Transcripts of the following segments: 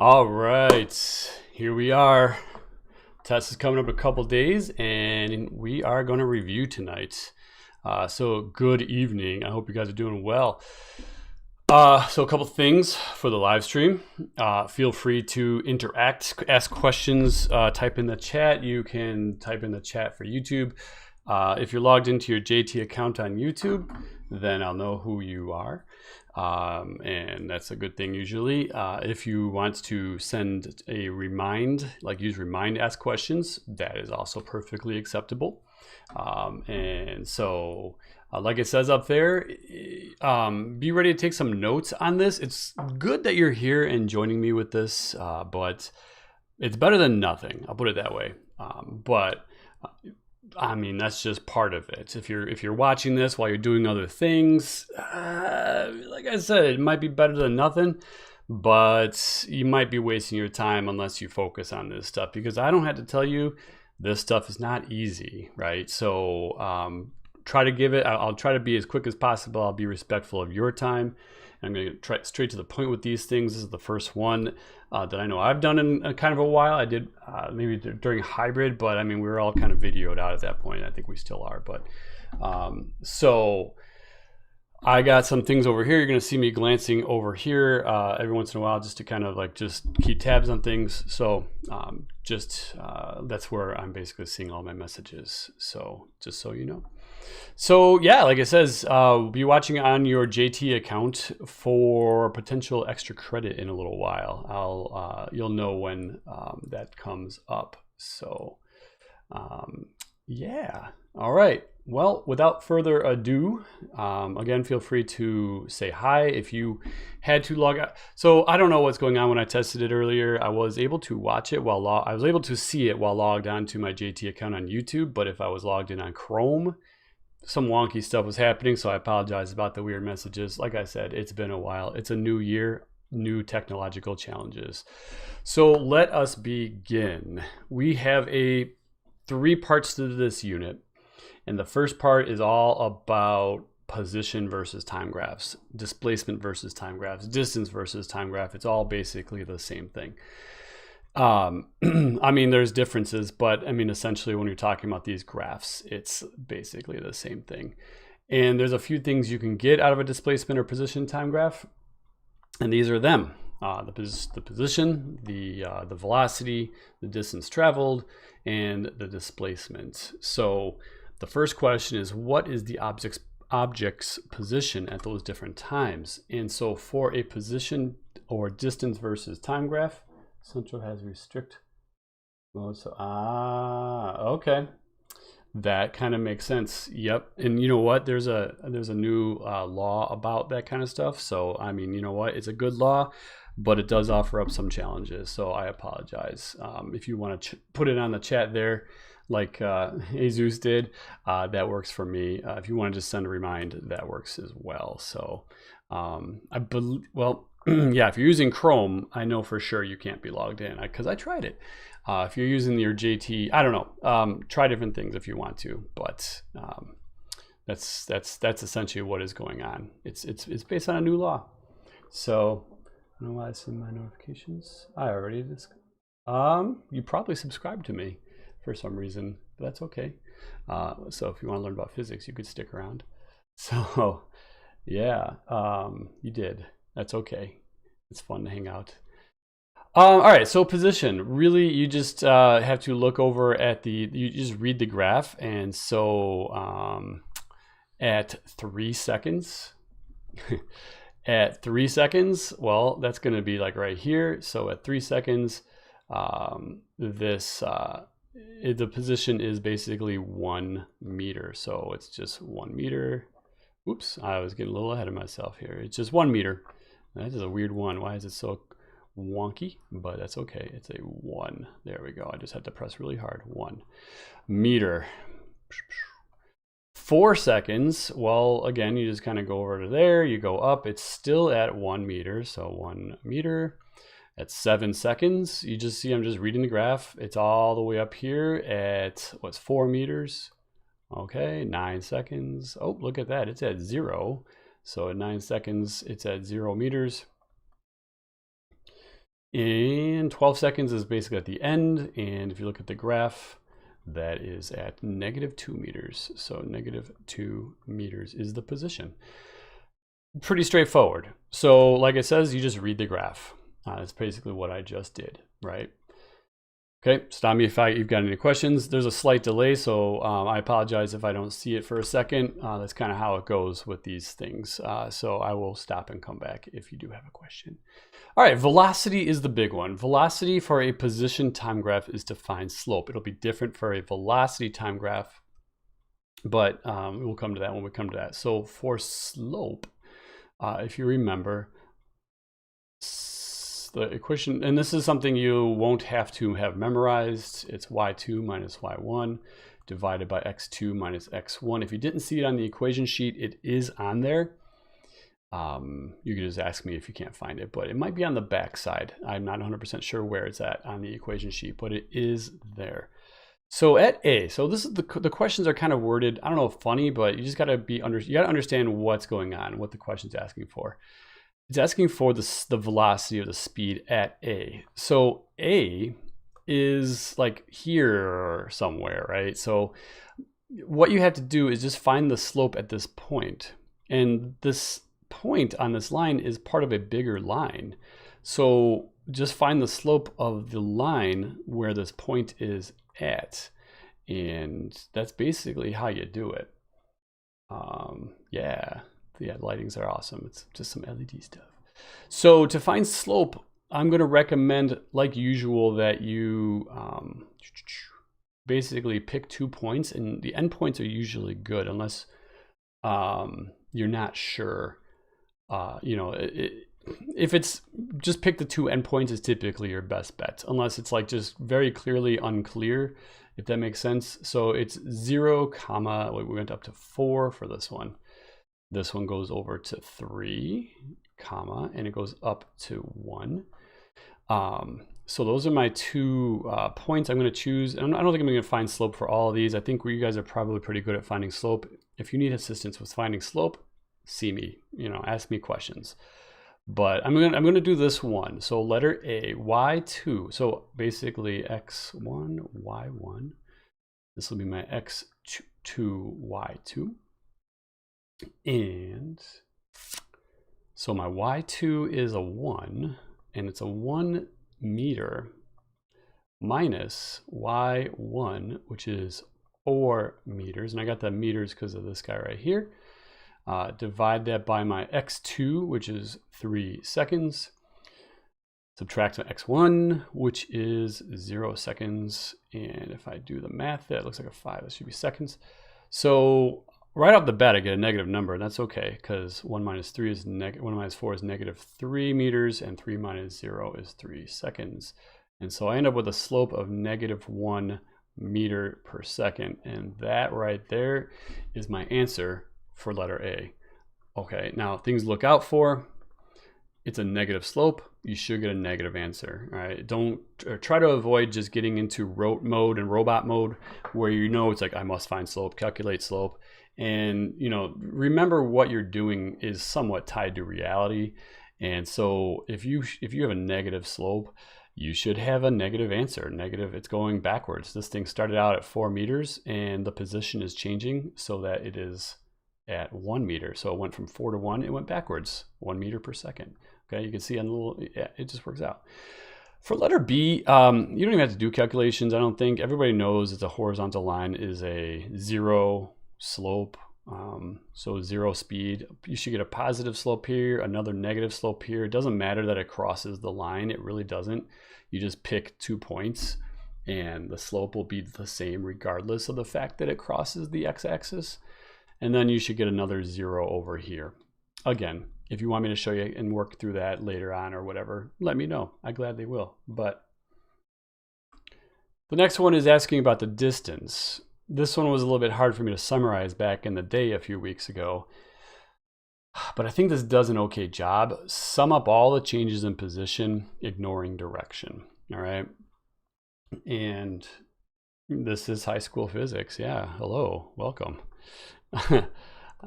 All right, here we are. Test is coming up in a couple days, and we are going to review tonight. So good evening. I hope you guys are doing well. So a couple things for the live stream. Feel free to interact, ask questions, type in the chat. You can type in the chat for YouTube. If you're logged into your JT account on YouTube, then I'll know who you are. And that's a good thing usually. If you want to send a use remind to ask questions, that is also perfectly acceptable. And so, like it says up there, be ready to take some notes on this. It's good that you're here and joining me with this, but it's better than nothing. I'll put it that way. But I mean, that's just part of it. If you're watching this while you're doing other things, like I said, it might be better than nothing, but you might be wasting your time unless you focus on this stuff, because I don't have to tell you this stuff is not easy, right? So try to give it. I'll try to be as quick as possible. I'll be respectful of your time. I'm going to try straight to the point with these things. This is the first one that I know I've done in kind of a while. I did maybe during hybrid, but I mean, we were all kind of videoed out at that point. I think we still are. But so I got some things over here. You're going to see me glancing over here every once in a while, just to kind of just keep tabs on things. So that's where I'm basically seeing all my messages. So just so you know. So yeah, like it says, be watching on your JT account for potential extra credit in a little while. You'll know when that comes up. So yeah, all right. Well, without further ado, again, feel free to say hi if you had to log out. So I don't know what's going on when I tested it earlier. I was able to watch it I was able to see it while logged on to my JT account on YouTube, but if I was logged in on Chrome, some wonky stuff was happening, so I apologize about the weird messages. Like I said, it's been a while. It's a new year, new technological challenges. So let us begin. We have three parts to this unit, and the first part is all about position versus time graphs, displacement versus time graphs, distance versus time graph. It's all basically the same thing. I mean, there's differences, but I mean, essentially when you're talking about these graphs, it's basically the same thing. And there's a few things you can get out of a displacement or position time graph, and these are them. The position, the velocity, the distance traveled, and the displacement. So the first question is, what is the object's position at those different times? And so for a position or distance versus time graph, Central has restrict mode. So, okay. That kind of makes sense. Yep. And you know what? There's a new law about that kind of stuff. So, I mean, you know what? It's a good law, but it does offer up some challenges. So I apologize. If you want to put it on the chat there, like Jesus did, that works for me. If you want to just send a remind, that works as well. So I believe, well, yeah, if you're using Chrome, I know for sure you can't be logged in because I tried it. If you're using your JT, I don't know. Try different things if you want to, but that's essentially what is going on. It's based on a new law. So I don't know why it's in my notifications. I already just you probably subscribed to me for some reason, but that's okay. So if you want to learn about physics, you could stick around. So yeah, you did. That's okay. It's fun to hang out. All right, so position. Really, you just have to look over at you just read the graph. And so at 3 seconds, at 3 seconds, well, that's going to be like right here. So at 3 seconds, the position is basically 1 meter. So it's just 1 meter. Oops, I was getting a little ahead of myself here. It's just 1 meter. That is a weird one. Why is it so wonky? But that's okay. It's a 1. There we go. I just had to press really hard. 1 meter. 4 seconds. Well, again, you just kind of go over to there. You go up. It's still at 1 meter. So 1 meter. At 7 seconds, you just see I'm just reading the graph. It's all the way up here at what's 4 meters. Okay, 9 seconds. Oh, look at that. It's at 0. So at 9 seconds, it's at 0 meters. And 12 seconds is basically at the end. And if you look at the graph, that is at -2 meters. So -2 meters is the position. Pretty straightforward. So like it says, you just read the graph. That's basically what I just did, right? Okay, stop me if you've got any questions. There's a slight delay, so I apologize if I don't see it for a second. That's kind of how it goes with these things. So I will stop and come back if you do have a question. All right, velocity is the big one. Velocity for a position time graph is to find slope. It'll be different for a velocity time graph, but we'll come to that when we come to that. So for slope, if you remember, the equation, and this is something you won't have to have memorized. It's y2 minus y1 divided by x2 minus x1. If you didn't see it on the equation sheet, it is on there. You can just ask me if you can't find it, but it might be on the back side. I'm not 100% sure where it's at on the equation sheet, but it is there. So at A, so this is the questions are kind of worded, I don't know if funny, but you just gotta you gotta understand what's going on, what the question's asking for. It's asking for the velocity or the speed at A. So A is like here somewhere, right? So what you have to do is just find the slope at this point. And this point on this line is part of a bigger line. So just find the slope of the line where this point is at. And that's basically how you do it. Yeah, lightings are awesome. It's just some LED stuff. So to find slope, I'm going to recommend, like usual, that you basically pick 2 points, and the endpoints are usually good unless you're not sure. If it's just pick the 2 endpoints is typically your best bet, unless it's like just very clearly unclear, if that makes sense. So it's 0, comma, we went up to 4 for this one. This one goes over to 3, comma, and it goes up to 1. So those are my 2 points I'm going to choose. And I don't think I'm going to find slope for all of these. I think you guys are probably pretty good at finding slope. If you need assistance with finding slope, see me, ask me questions. But I'm going to do this one. So letter A, y2. So basically x1, y1. This will be my x2, y2. And so my y2 is a 1, and it's a 1 meter minus y1, which is 4 meters. And I got the meters because of this guy right here. Divide that by my x2, which is 3 seconds. Subtract my x1, which is 0 seconds. And if I do the math, that looks like a 5. That should be seconds. So right off the bat, I get a negative number, and that's okay, because 1 minus 4 is -3 meters, and 3 minus 0 is 3 seconds. And so I end up with a slope of -1 meter per second, and that right there is my answer for letter A. Okay, now things to look out for. It's a negative slope. You should get a negative answer. All right, don't try to avoid just getting into rote mode and robot mode where it's like I must find slope, calculate slope. And remember what you're doing is somewhat tied to reality. And so if you have a negative slope, you should have a negative answer. Negative, it's going backwards. This thing started out at 4 meters and the position is changing so that it is at 1 meter. So it went from 4 to 1, it went backwards 1 meter per second. Okay, you can see on the little, yeah, it just works out. For letter B, you don't even have to do calculations, I don't think. Everybody knows that the horizontal line is a 0 slope, so 0 speed. You should get a positive slope here, another negative slope here. It doesn't matter that it crosses the line, it really doesn't. You just pick 2 points and the slope will be the same regardless of the fact that it crosses the x-axis. And then you should get another 0 over here. Again, if you want me to show you and work through that later on or whatever, let me know. I gladly will. But the next one is asking about the distance. This one was a little bit hard for me to summarize back in the day a few weeks ago, but I think this does an okay job. Sum up all the changes in position, ignoring direction, all right? And this is high school physics. Yeah, hello, welcome. I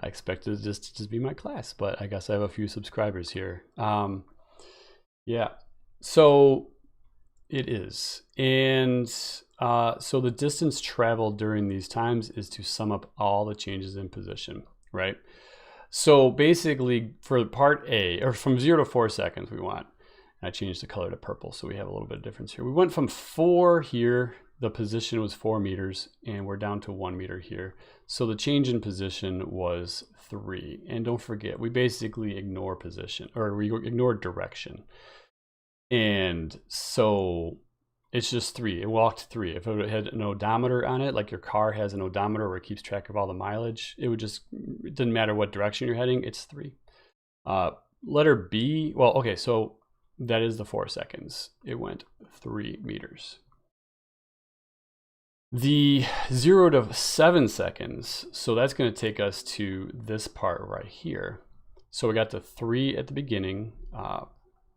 expected this to just be my class, but I guess I have a few subscribers here. Yeah, So it is. And so the distance traveled during these times is to sum up all the changes in position, right? So basically for part A, or from 0 to 4 seconds we want, I changed the color to purple so we have a little bit of difference here. We went from 4 here, the position was 4 meters, and we're down to 1 meter here. So the change in position was 3. And don't forget, we basically ignore position, or we ignore direction. And so it's just 3. It walked 3. If it had an odometer on it, like your car has an odometer where it keeps track of all the mileage, it didn't matter what direction you're heading, it's 3. Letter B, well, okay, so that is the 4 seconds. It went 3 meters. The 0 to 7 seconds, so that's going to take us to this part right here. So we got the 3 at the beginning.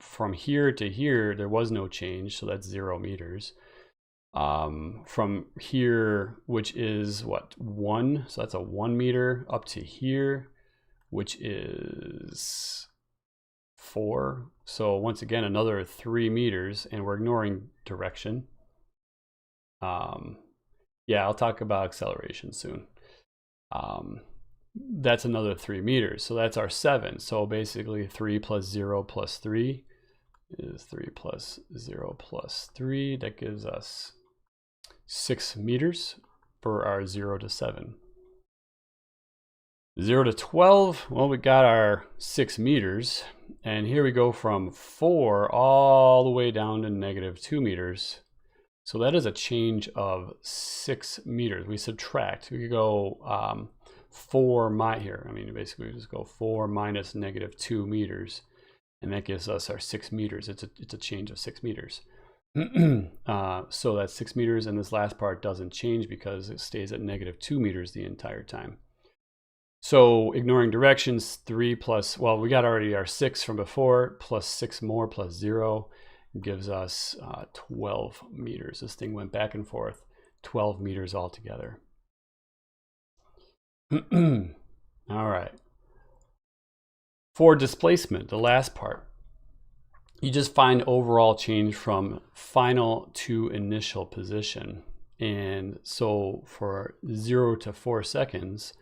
From here to here, there was no change, so that's 0 meters. From here, which is what, 1, so that's a 1 meter, up to here, which is 4. So once again, another 3 meters, and we're ignoring direction. Yeah, I'll talk about acceleration soon. That's another 3 meters, so that's our 7. So basically 3 plus 0 plus 3 is 3 plus 0 plus 3. That gives us 6 meters for our 0 to 7. 0 to 12, well, we got our 6 meters. And here we go from 4 all the way down to negative 2 meters. So that is a change of 6 meters. We subtract. We could go 4 here. I mean, basically, we just go 4 minus negative 2 meters. And that gives us our 6 meters. It's a change of 6 meters. So that's 6 meters, and this last part doesn't change because it stays at negative 2 meters the entire time. So ignoring directions, 3 plus, well, we got already our 6 from before, plus 6 more, plus 0 gives us 12 meters. This thing went back and forth, 12 meters altogether. All right. For displacement, the last part, you just find overall change from final to initial position. And so for 0 to 4 seconds,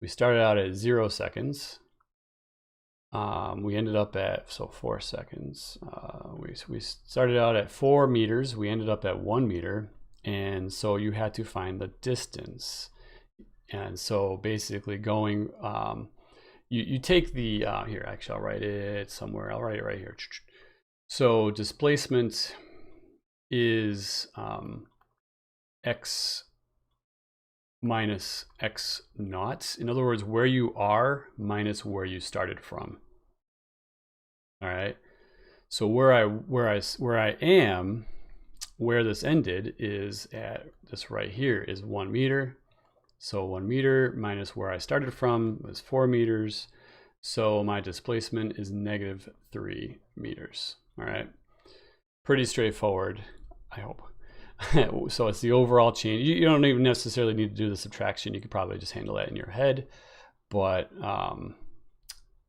we started out at 0 seconds. We ended up at, so 4 seconds. We started out at 4 meters. We ended up at 1 meter. And so you had to find the distance. And so basically going, you take the, here, actually, I'll write it somewhere. I'll write it right here. So displacement is x minus x naught. In other words, where you are minus where you started from. All right. So where I am, where this ended is at this right here is 1 meter. So 1 meter minus where I started from was 4 meters. So my displacement is negative 3 meters. All right. Pretty straightforward, I hope. So it's the overall change. You don't even necessarily need to do the subtraction. You could probably just handle that in your head. But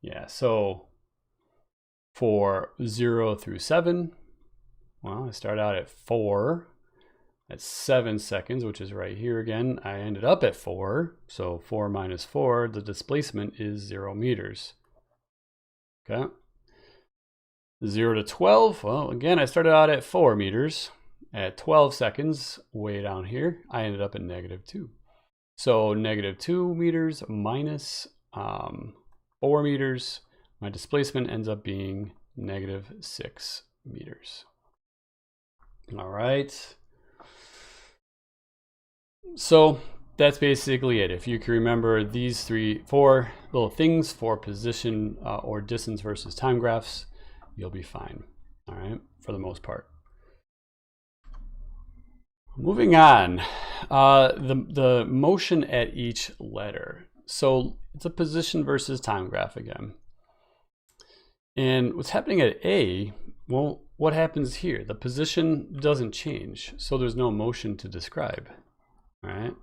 yeah, so for 0 through 7, well, I start out at 4. That's 7 seconds, which is right here again. I ended up at 4. So 4 minus 4, the displacement is 0 meters. Okay. 0 to 12, well, again, I started out at 4 meters. At 12 seconds, way down here, I ended up at negative 2. So negative 2 meters minus 4 meters, my displacement ends up being negative 6 meters. All right. So that's basically it. If you can remember these 4 little things for position or distance versus time graphs, you'll be fine, all right, for the most part. Moving on, the motion at each letter. So it's a position versus time graph again. And what's happening at A, well, what happens here? The position doesn't change, so there's no motion to describe, all right?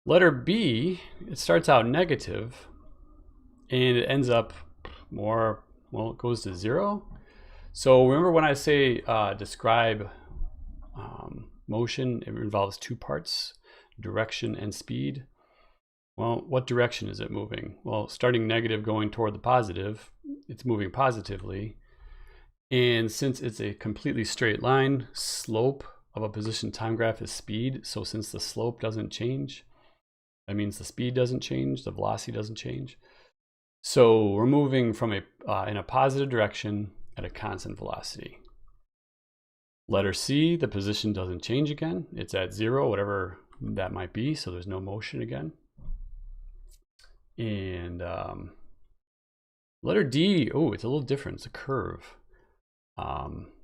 Letter B, it starts out negative, and it ends up more, well, it goes to 0. So remember when I say describe motion, it involves two parts, direction and speed. Well, what direction is it moving? Well, starting negative going toward the positive, it's moving positively. And since it's a completely straight line, slope of a position time graph is speed. So since the slope doesn't change, that means the speed doesn't change, the velocity doesn't change. So we're moving from in a positive direction at a constant velocity. Letter C, the position doesn't change again. It's at 0, whatever that might be, so there's no motion again. And letter D, oh, it's a little different. It's a curve.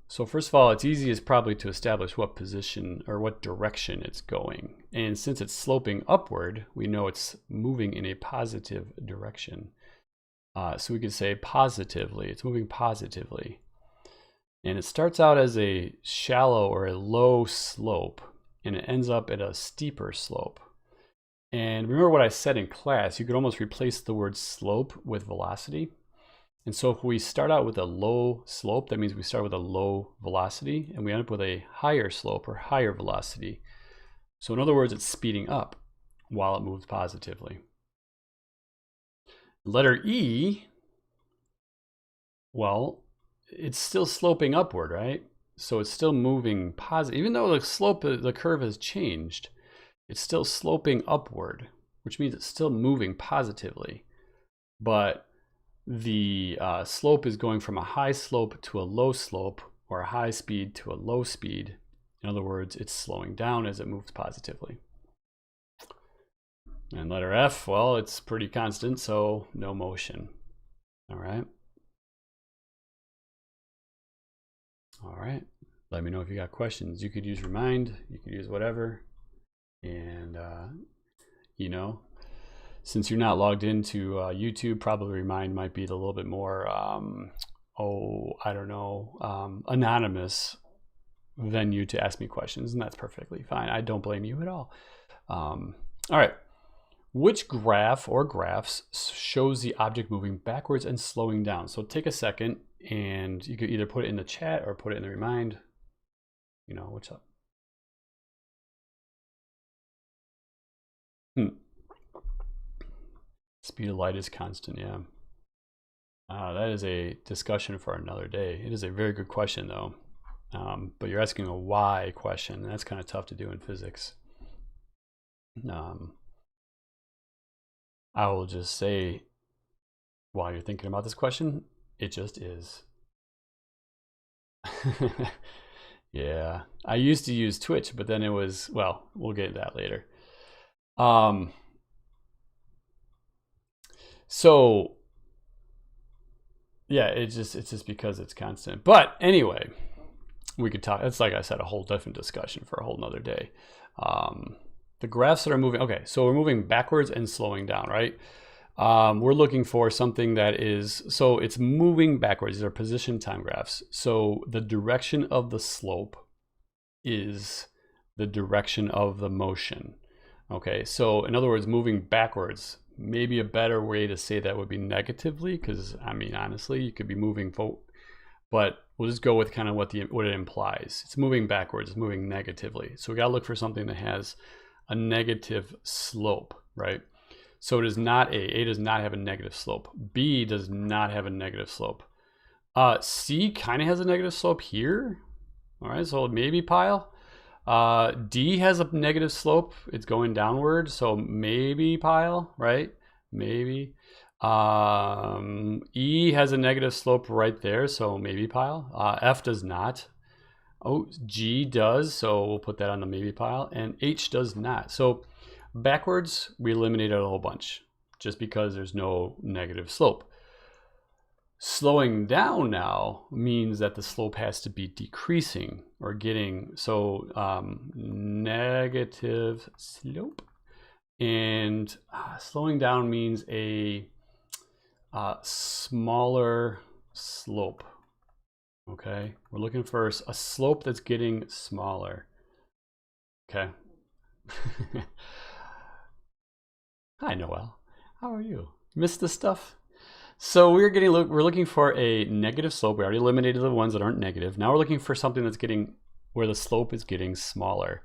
So first of all, it's easiest probably to establish what position or what direction it's going. And since it's sloping upward, we know it's moving in a positive direction. So we could say positively, it's moving positively. And it starts out as a shallow or a low slope, and it ends up at a steeper slope. And remember what I said in class, you could almost replace the word slope with velocity. And so if we start out with a low slope, that means we start with a low velocity, and we end up with a higher slope or higher velocity. So in other words, it's speeding up while it moves positively. Letter E, well, it's still sloping upward, right? So it's still moving positive. Even though the slope, the curve has changed, it's still sloping upward, which means it's still moving positively. But the slope is going from a high slope to a low slope, or a high speed to a low speed. In other words, it's slowing down as it moves positively. And letter F, well, it's pretty constant, so no motion. All right. All right. Let me know if you got questions. You could use remind, you could use whatever. And, you know, since you're not logged into YouTube, probably remind might be a little bit more, I don't know, anonymous venue to ask me questions. And that's perfectly fine. I don't blame you at all. All right. Which graph or graphs shows the object moving backwards and slowing down? So take a second, and you could either put it in the chat or put it in the remind. You know, what's up? Speed of light is constant, yeah. That is a discussion for another day. It is a very good question, though. But you're asking a why question, and that's kind of tough to do in physics. I will just say, while you're thinking about this question, it just is. Yeah, I used to use Twitch, but then it was, well, we'll get into that later. So yeah, it's just because it's constant. But anyway, we could talk. It's like I said, a whole different discussion for a whole nother day. The graphs that are moving. Okay, so we're moving backwards and slowing down, right? We're looking for something that is, so it's moving backwards. These are position time graphs. So the direction of the slope is the direction of the motion. Okay, so in other words, moving backwards, maybe a better way to say that would be negatively, because I mean, honestly, you could be moving forward, but we'll just go with kind of what it implies. It's moving backwards, it's moving negatively. So we gotta look for something that has a negative slope, right? So it is not A does not have a negative slope. B does not have a negative slope. C kind of has a negative slope here. All right, so maybe pile. D has a negative slope. It's going downward, so maybe pile, right? Maybe. E has a negative slope right there, so maybe pile. F does not. Oh, G does, so we'll put that on the maybe pile. And H does not. So backwards, we eliminated a whole bunch just because there's no negative slope. Slowing down now means that the slope has to be decreasing or getting, so negative slope. And slowing down means a smaller slope. Okay, we're looking for a slope that's getting smaller. Okay. Hi, Noel. How are you? Missed the stuff? So we're looking for a negative slope. We already eliminated the ones that aren't negative. Now we're looking for something that's getting where the slope is getting smaller.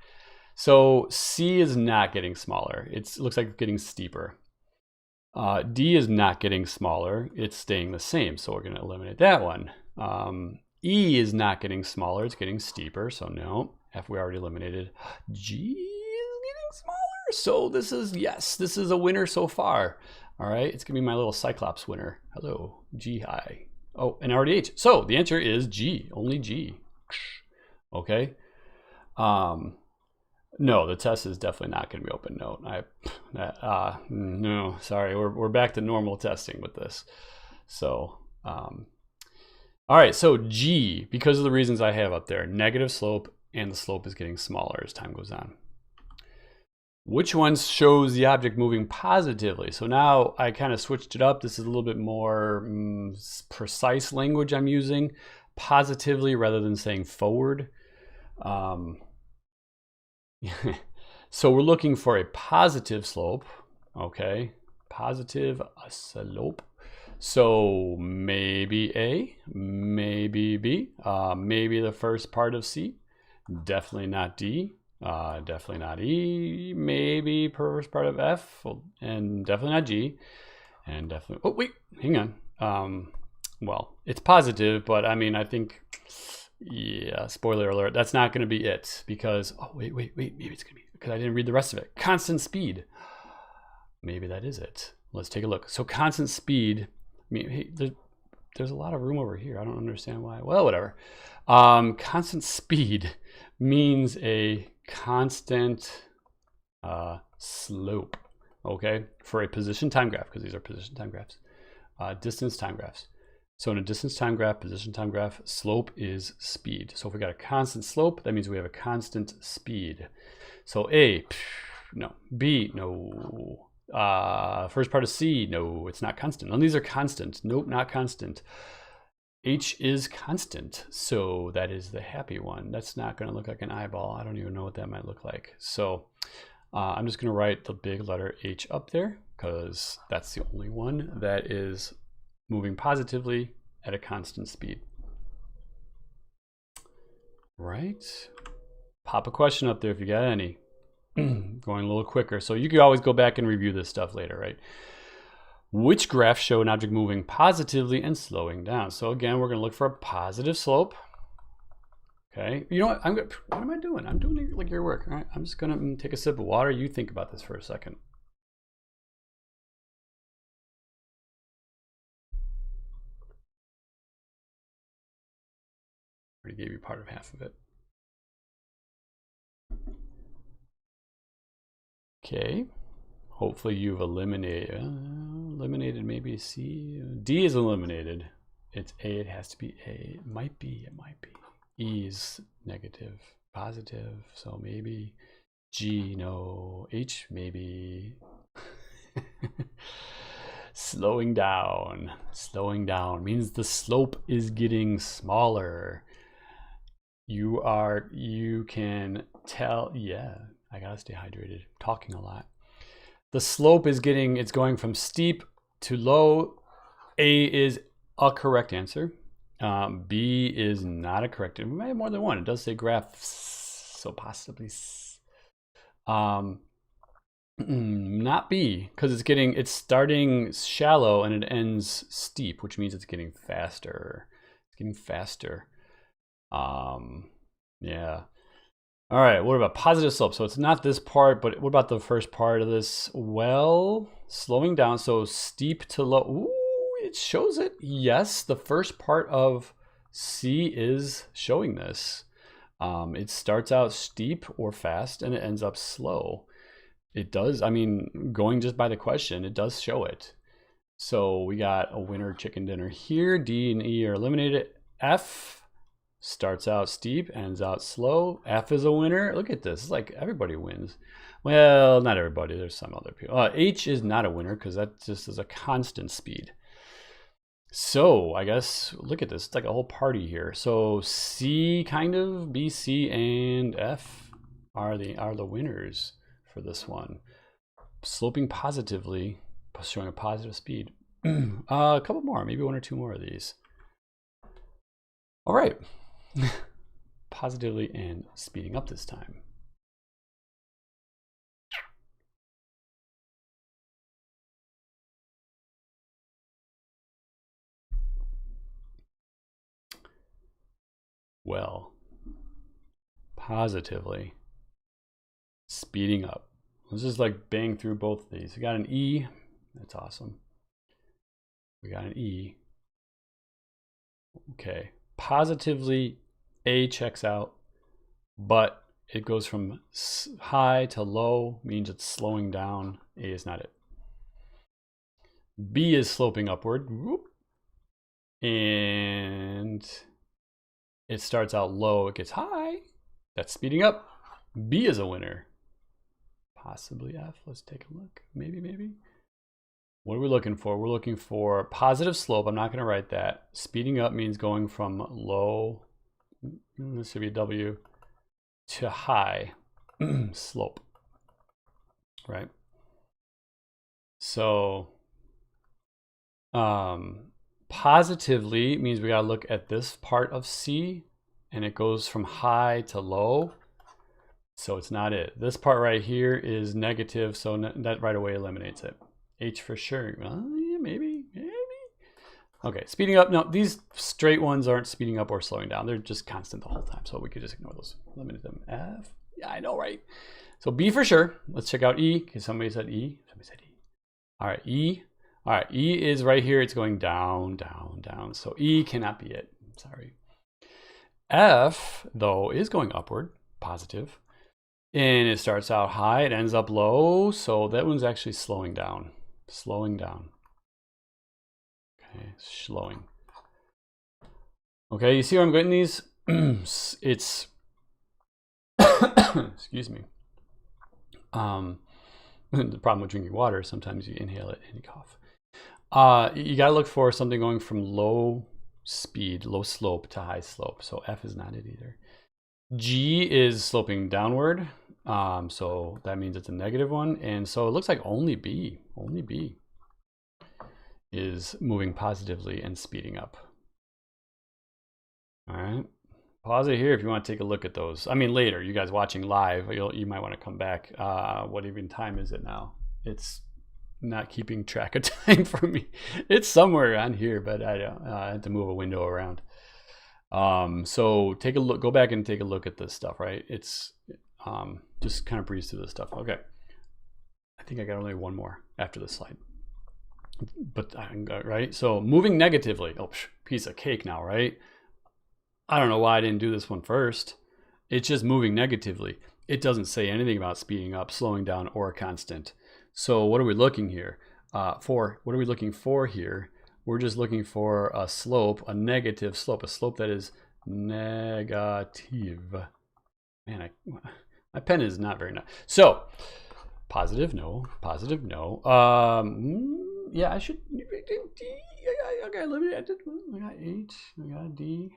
So C is not getting smaller. It looks like it's getting steeper. D is not getting smaller. It's staying the same. So we're going to eliminate that one. E is not getting smaller. It's getting steeper. So no. F we already eliminated. G is getting smaller. So this is a winner so far. All right, it's gonna be my little Cyclops winner. Hello, G high. Oh, and already H. So the answer is G, only G. Okay. No, the test is definitely not gonna be open note. No, sorry, we're back to normal testing with this. So, all right, so G, because of the reasons I have up there, negative slope, and the slope is getting smaller as time goes on. Which one shows the object moving positively? So now I kind of switched it up. This is a little bit more precise language I'm using. Positively rather than saying forward. So we're looking for a positive slope. Okay, positive slope. So maybe A, maybe B, maybe the first part of C. Definitely not D. Definitely not E, maybe first part of F, and definitely not G, and definitely, oh wait, hang on. Well, it's positive, but I mean, I think, yeah, spoiler alert, that's not going to be it, because, oh wait, maybe it's going to be, because I didn't read the rest of it. Constant speed. Maybe that is it. Let's take a look. So constant speed, I mean, hey, there's a lot of room over here. I don't understand why. Well, whatever. Constant speed means a constant slope, okay, for a position time graph, because these are position time graphs, distance time graphs. So in a distance time graph, position time graph, slope is speed. So if we got a constant slope, that means we have a constant speed. So A, no. B, no. First part of C, no, it's not constant. None of these are constant. Nope, not constant. H is constant, so that is the happy one. That's not going to look like an eyeball. I don't even know what that might look like. So I'm just going to write the big letter H up there because that's the only one that is moving positively at a constant speed. Right? Pop a question up there if you got any. Going a little quicker. So you can always go back and review this stuff later, right? Which graphs show an object moving positively and slowing down? So again, we're going to look for a positive slope. Okay. You know what? What am I doing? I'm doing like your work. All right. I'm just going to take a sip of water. You think about this for a second. I already gave you part of half of it. Okay. Hopefully you've eliminated maybe C. D is eliminated. It's A, it has to be A. It might be. E is negative, positive, so maybe. G, no. H, maybe. Slowing down means the slope is getting smaller. You can tell, yeah, I gotta stay hydrated, talking a lot. The slope is it's going from steep to low. A is a correct answer. B is not a correct answer. We might have more than one. It does say graph, so possibly. Not B, because it's starting shallow and it ends steep, which means it's getting faster. Yeah. All right, what about positive slope? So it's not this part, but what about the first part of this? Well, slowing down, so steep to low. Ooh, it shows it. Yes, the first part of C is showing this. It starts out steep or fast and it ends up slow. It does, I mean, going just by the question, it does show it. So we got a winner chicken dinner here. D and E are eliminated. F starts out steep, ends out slow. F is a winner. Look at this. It's like everybody wins. Well, not everybody. There's some other people. H is not a winner because that just is a constant speed. So I guess, look at this. It's like a whole party here. So C kind of, B, C, and F are the winners for this one. Sloping positively, showing a positive speed. A couple more, maybe one or two more of these. All right. Positively and speeding up this time. Well, positively speeding up. Let's just like bang through both of these. We got an E. That's awesome. We got an E. Okay. Positively, A checks out, but it goes from high to low, means it's slowing down. A is not it. B is sloping upward. And it starts out low, it gets high. That's speeding up. B is a winner. Possibly F. Let's take a look. Maybe. What are we looking for? We're looking for positive slope. I'm not going to write that. Speeding up means going from low, this should be W, to high slope, right? So positively means we got to look at this part of C, and it goes from high to low. So it's not it. This part right here is negative, so that right away eliminates it. H for sure. Yeah, maybe. Okay, speeding up. No, these straight ones aren't speeding up or slowing down. They're just constant the whole time, so we could just ignore those. Eliminate them. F. Yeah, I know, right? So B for sure. Let's check out E, because somebody said E. Somebody said E. All right, E. All right, E is right here. It's going down, down, down. So E cannot be it. Sorry. F, though, is going upward, positive. And it starts out high, it ends up low, so that one's actually slowing down. Slowing down. Okay, slowing. Okay, you see where I'm getting these? It's excuse me. The problem with drinking water, sometimes you inhale it and you cough. You gotta look for something going from low speed, low slope to high slope. So F is not it either. G is sloping downward. So that means it's a negative one. And so it looks like only B is moving positively and speeding up. All right. Pause it here if you want to take a look at those. I mean, later, you guys watching live, you might want to come back. What even time is it now? It's not keeping track of time for me. It's somewhere on here, but I don't. I had to move a window around. So take a look. Go back and take a look at this stuff. Right? It's just kind of breeze through this stuff. Okay. I think I got only one more after this slide. But right. So moving negatively. Oh, piece of cake now, right? I don't know why I didn't do this one first. It's just moving negatively. It doesn't say anything about speeding up, slowing down, or constant. So what are we looking here for? What are we looking for here? We're just looking for a slope, a negative slope, a slope that is negative. Man, my pen is not very nice. So positive, no. Positive, no. Yeah, I should. Okay, let me. I got H. I got D.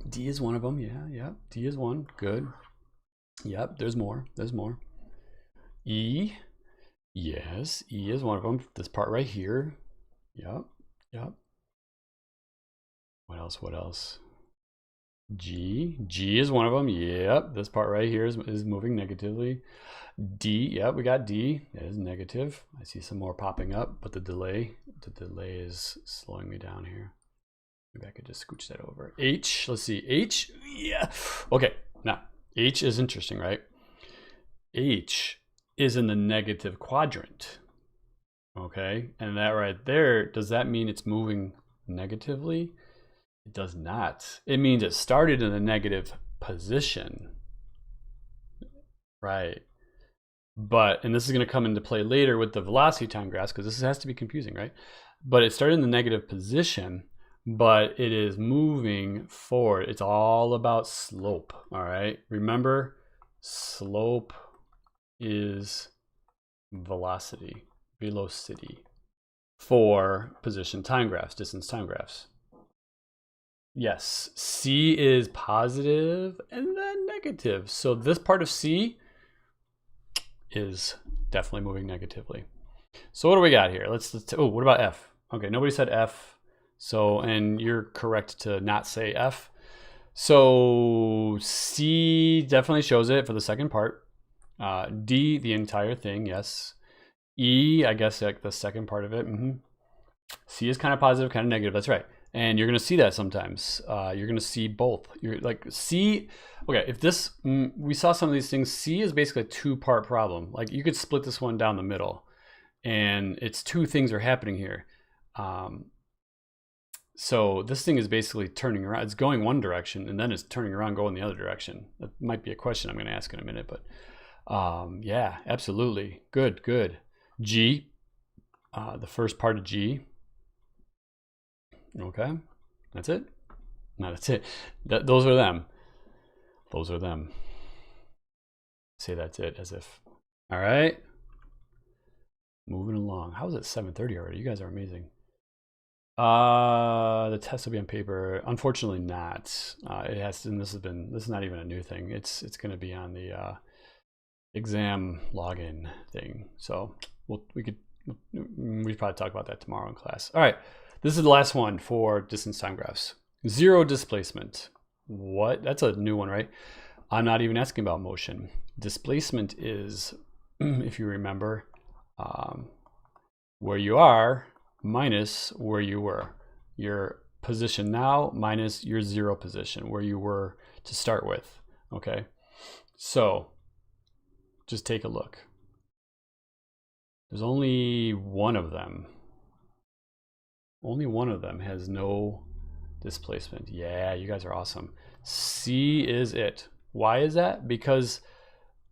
D is one of them. Yeah. D is one. Good. Yep. There's more. E. Yes. E is one of them. This part right here. Yep. What else? G. G is one of them. Yep. This part right here is moving negatively. D. Yep. We got D. That is negative. I see some more popping up, but the delay is slowing me down here. Maybe I could just scooch that over. H, let's see, H, yeah. Okay, now, H is interesting, right? H is in the negative quadrant, okay? And that right there, does that mean it's moving negatively? It does not. It means it started in a negative position, right? But, and this is gonna come into play later with the velocity time graphs, because this has to be confusing, right? But it started in the negative position, but it is moving forward. It's all about slope, all right? Remember, slope is velocity for position time graphs, distance time graphs. Yes, C is positive and then negative. So this part of C is definitely moving negatively. So what do we got here? Oh, what about F? Okay, nobody said F. So, and you're correct to not say F. So C definitely shows it for the second part. D, the entire thing, yes. E, I guess like the second part of it. C is kind of positive, kind of negative. That's right. And you're going to see that sometimes. You're going to see both. You're like C. Okay, if this, we saw some of these things. C is basically a two-part problem. Like you could split this one down the middle, and it's two things are happening here. So this thing is basically turning around. It's going one direction, and then it's turning around, going the other direction. That might be a question I'm going to ask in a minute, but yeah, absolutely. Good, good. G, the first part of G. Okay, that's it. No, that's it. Those are them. Those are them. Say that's it as if. All right. Moving along. How is it 7:30 already? You guys are amazing. The test will be on paper. Unfortunately not. It has to, and this is not even a new thing. It's going to be on the exam login thing. So we probably talk about that tomorrow in class. All right. This is the last one for distance time graphs. Zero displacement. What? That's a new one, right? I'm not even asking about motion. Displacement is, if you remember, where you are minus where you were. Your position now minus your zero position, where you were to start with. Okay? So just take a look. There's only one of them. Only one of them has no displacement. Yeah, you guys are awesome. C is it. Why is that? Because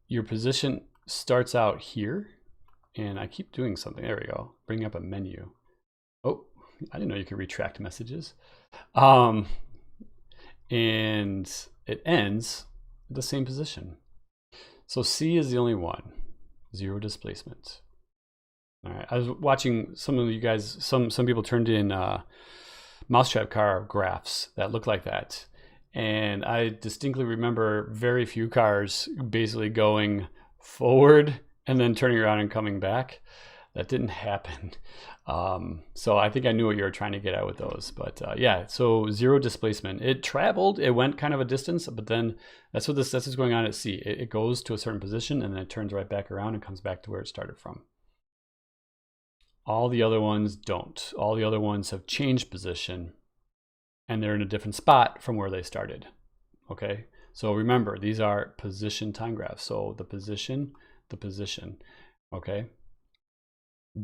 your position starts out here, and I keep doing something. There we go. Bring up a menu. Oh, I didn't know you could retract messages. And it ends at the same position. So C is the only one. Zero displacement. All right, I was watching some of you guys, some people turned in mousetrap car graphs that look like that. And I distinctly remember very few cars basically going forward and then turning around and coming back. That didn't happen. So I think I knew what you were trying to get at with those. But yeah, so zero displacement. It traveled, it went kind of a distance, but then that's what's going on at C. It goes to a certain position and then it turns right back around and comes back to where it started from. All the other ones don't. All the other ones have changed position and they're in a different spot from where they started. Okay, so remember, these are position time graphs. So the position, okay?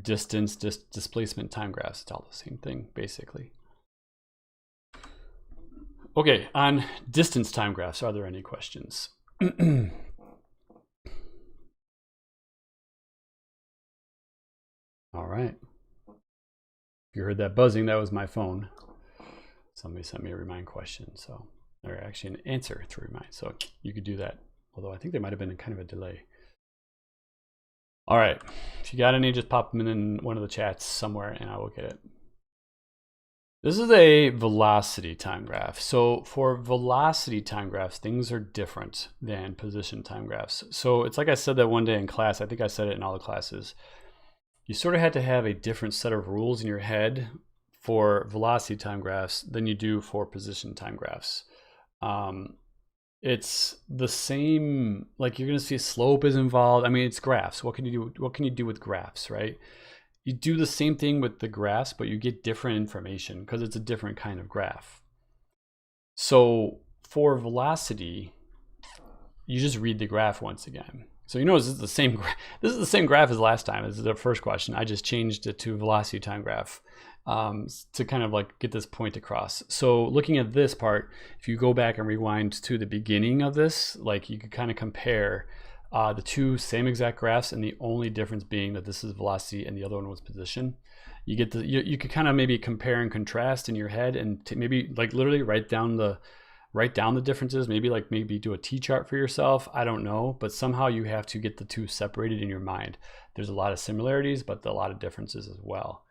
Distance, displacement time graphs, it's all the same thing, basically. Okay, on distance time graphs, are there any questions? All right. If you heard that buzzing, that was my phone. Somebody sent me a remind question, so or actually an answer to remind. So you could do that, although I think there might have been kind of a delay. All right, if you got any, just pop them in one of the chats somewhere and I will get it. This is a velocity time graph. So for velocity time graphs, things are different than position time graphs. So it's like I said that one day in class, I think I said it in all the classes. You sort of had to have a different set of rules in your head for velocity time graphs than you do for position time graphs. It's the same, like you're going to see slope is involved. I mean, it's graphs. What can you do? What can you do with graphs, right? You do the same thing with the graphs, but you get different information because it's a different kind of graph. So for velocity, you just read the graph once again. So you notice this is the same graph as last time. This is the first question. I just changed it to velocity time graph to kind of like get this point across. So looking at this part, if you go back and rewind to the beginning of this, like you could kind of compare the two same exact graphs, and the only difference being that this is velocity and the other one was position. You get you could kind of maybe compare and contrast in your head, and maybe like literally write down the differences, maybe do a T-chart for yourself. I don't know, but somehow you have to get the two separated in your mind. There's a lot of similarities, but a lot of differences as well.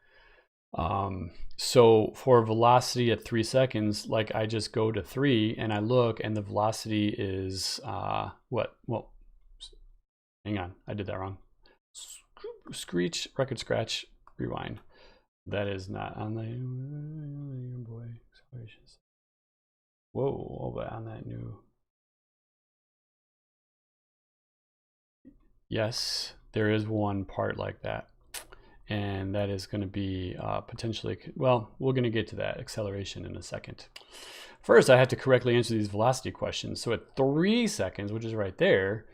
So for velocity at 3 seconds, like I just go to 3 and I look, and the velocity is what? Well, hang on, I did that wrong. screech, record scratch, rewind. That is not on the boy accelerations. Whoa, but on that new. Yes, there is one part like that. And that is going to be potentially, well, we're going to get to that acceleration in a second. First, I have to correctly answer these velocity questions. So at 3 seconds, which is right there,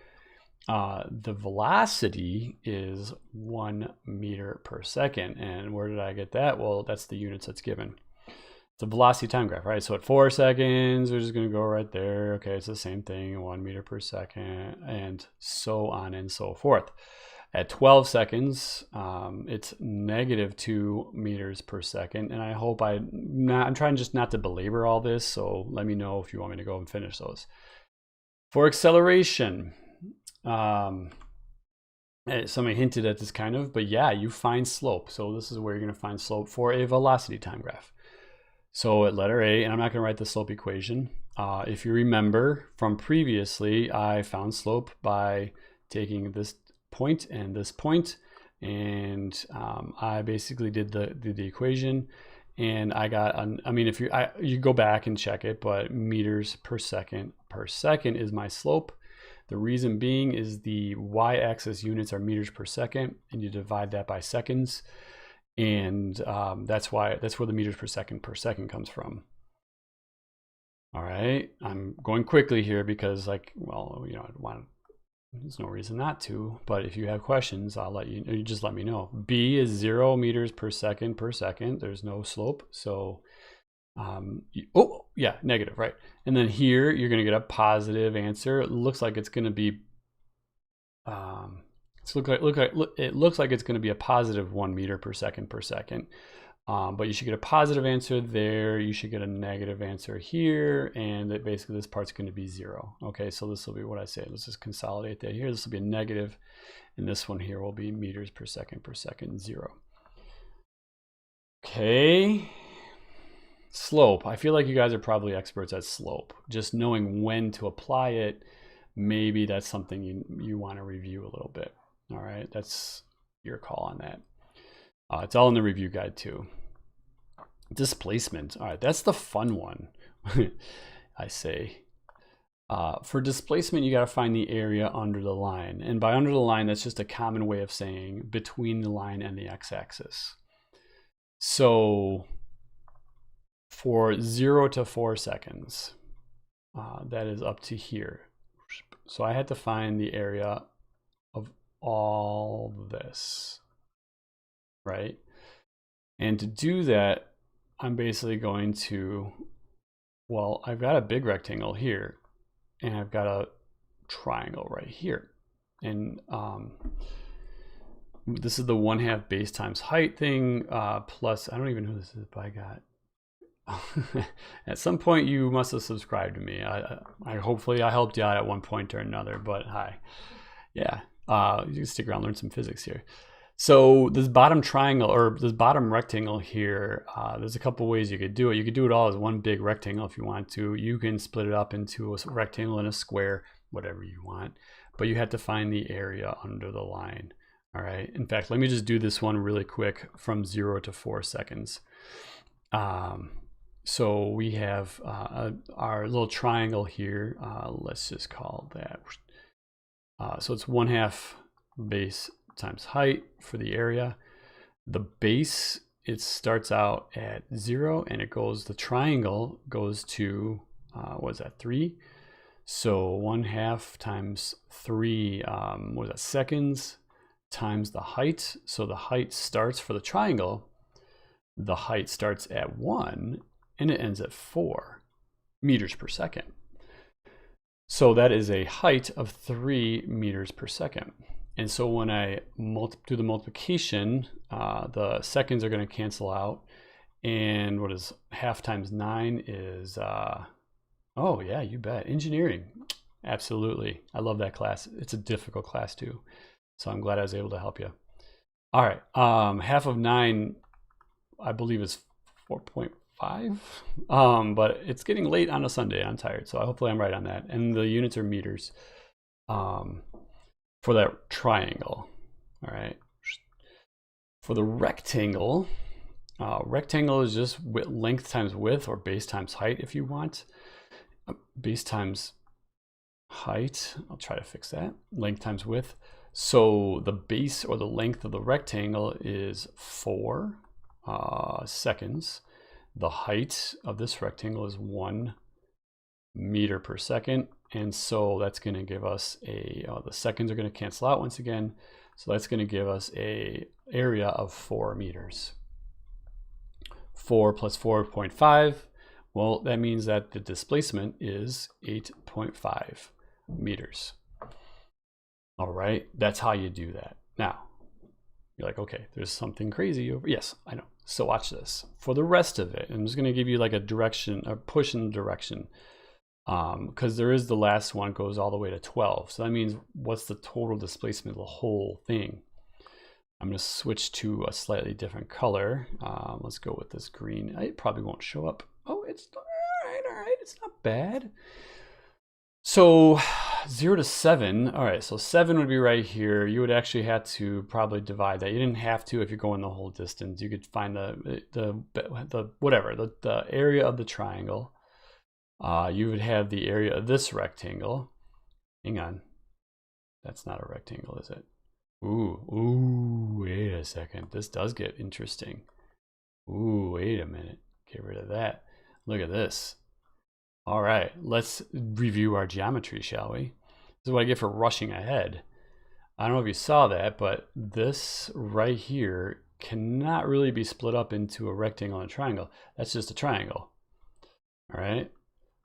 the velocity is 1 meter per second. And where did I get that? Well, that's the units that's given. It's a velocity time graph, right? So at 4 seconds, we're just going to go right there. Okay, it's the same thing, 1 meter per second, and so on and so forth. At 12 seconds, it's -2 meters per second. And I hope I'm trying just not to belabor all this. So let me know if you want me to go and finish those. For acceleration, somebody hinted at this kind of, but yeah, you find slope. So this is where you're going to find slope for a velocity time graph. So at letter A, and I'm not going to write the slope equation. If you remember from previously, I found slope by taking this point and this point, and I basically did the equation, and I got I mean, if you go back and check it, but meters per second is my slope. The reason being is the y-axis units are meters per second, and you divide that by seconds, and that's where the meters per second comes from. All right, I'm going quickly here because, like, well, you know, there's no reason not to, but if you have questions, you just let me know. B is 0 meters per second. There's no slope. So, oh yeah, negative, right? And then here, you're gonna get a positive answer. It looks like it's gonna be, it looks like it's gonna be a positive 1 meter per second. But you should get a positive answer there. You should get a negative answer here. And that basically this part's going to be 0. Okay, so this will be what I say. Let's just consolidate that here. This will be a negative. And this one here will be meters per second, 0. Okay. Slope. I feel like you guys are probably experts at slope. Just knowing when to apply it, maybe that's something you want to review a little bit. All right, that's your call on that. It's all in the review guide too. Displacement. All right, that's the fun one, I say. For displacement, you got to find the area under the line. And by under the line, that's just a common way of saying between the line and the x-axis. So for 0 to 4 seconds, that is up to here. So I had to find the area of all this, right? And to do that, I'm basically going to, well, I've got a big rectangle here, and I've got a triangle right here. And this is the 1/2 base times height thing, plus, I don't even know who this is, but I got, at some point you must have subscribed to me. Hopefully I helped you out at one point or another, but hi. Yeah, you can stick around, learn some physics here. So this bottom triangle, or this bottom rectangle here, there's a couple ways you could do it. You could do it all as one big rectangle if you want to. You can split it up into a rectangle and a square, whatever you want. But you have to find the area under the line. All right. In fact, let me just do this one really quick from 0 to 4 seconds. So we have our little triangle here. Let's just call that. So it's 1/2 base times height for the area. The base, it starts out at 0 and it goes, the triangle goes to, what is that, 3? So 1/2 times 3, what is that, seconds, times the height. So the height starts for the triangle, the height starts at 1 and it ends at 4 meters per second. So that is a height of 3 meters per second. And so when I do the multiplication, the seconds are going to cancel out. And what is 1/2 times 9 is, oh yeah, you bet, engineering. Absolutely. I love that class. It's a difficult class too. So I'm glad I was able to help you. All right. 1/2 of 9, I believe, is 4.5. But it's getting late on a Sunday. I'm tired. So hopefully I'm right on that. And the units are meters. For that triangle. All right. For the rectangle, rectangle is just length times width, or base times height if you want. Base times height, I'll try to fix that. Length times width. So the base or the length of the rectangle is 4 seconds. The height of this rectangle is 1 meter per second. And so that's going to give us the seconds are going to cancel out once again. So that's going to give us a area of 4 meters. 4 plus 4.5. Well, that means that the displacement is 8.5 meters. All right, that's how you do that. Now, you're like, okay, there's something crazy over. Yes, I know. So watch this. For the rest of it, I'm just going to give you like a direction, a push in the direction. Because there is the last one goes all the way to 12. So that means what's the total displacement of the whole thing? I'm going to switch to a slightly different color. Let's go with this green. It probably won't show up. Oh, it's all right. It's not bad. So 0 to 7. All right, so 7 would be right here. You would actually have to probably divide that. You didn't have to if you're going the whole distance. You could find the area of the triangle. You would have the area of this rectangle. Hang on. That's not a rectangle, is it? Ooh, wait a second. This does get interesting. Ooh, wait a minute. Get rid of that. Look at this. All right, let's review our geometry, shall we? This is what I get for rushing ahead. I don't know if you saw that, but this right here cannot really be split up into a rectangle and a triangle. That's just a triangle. All right.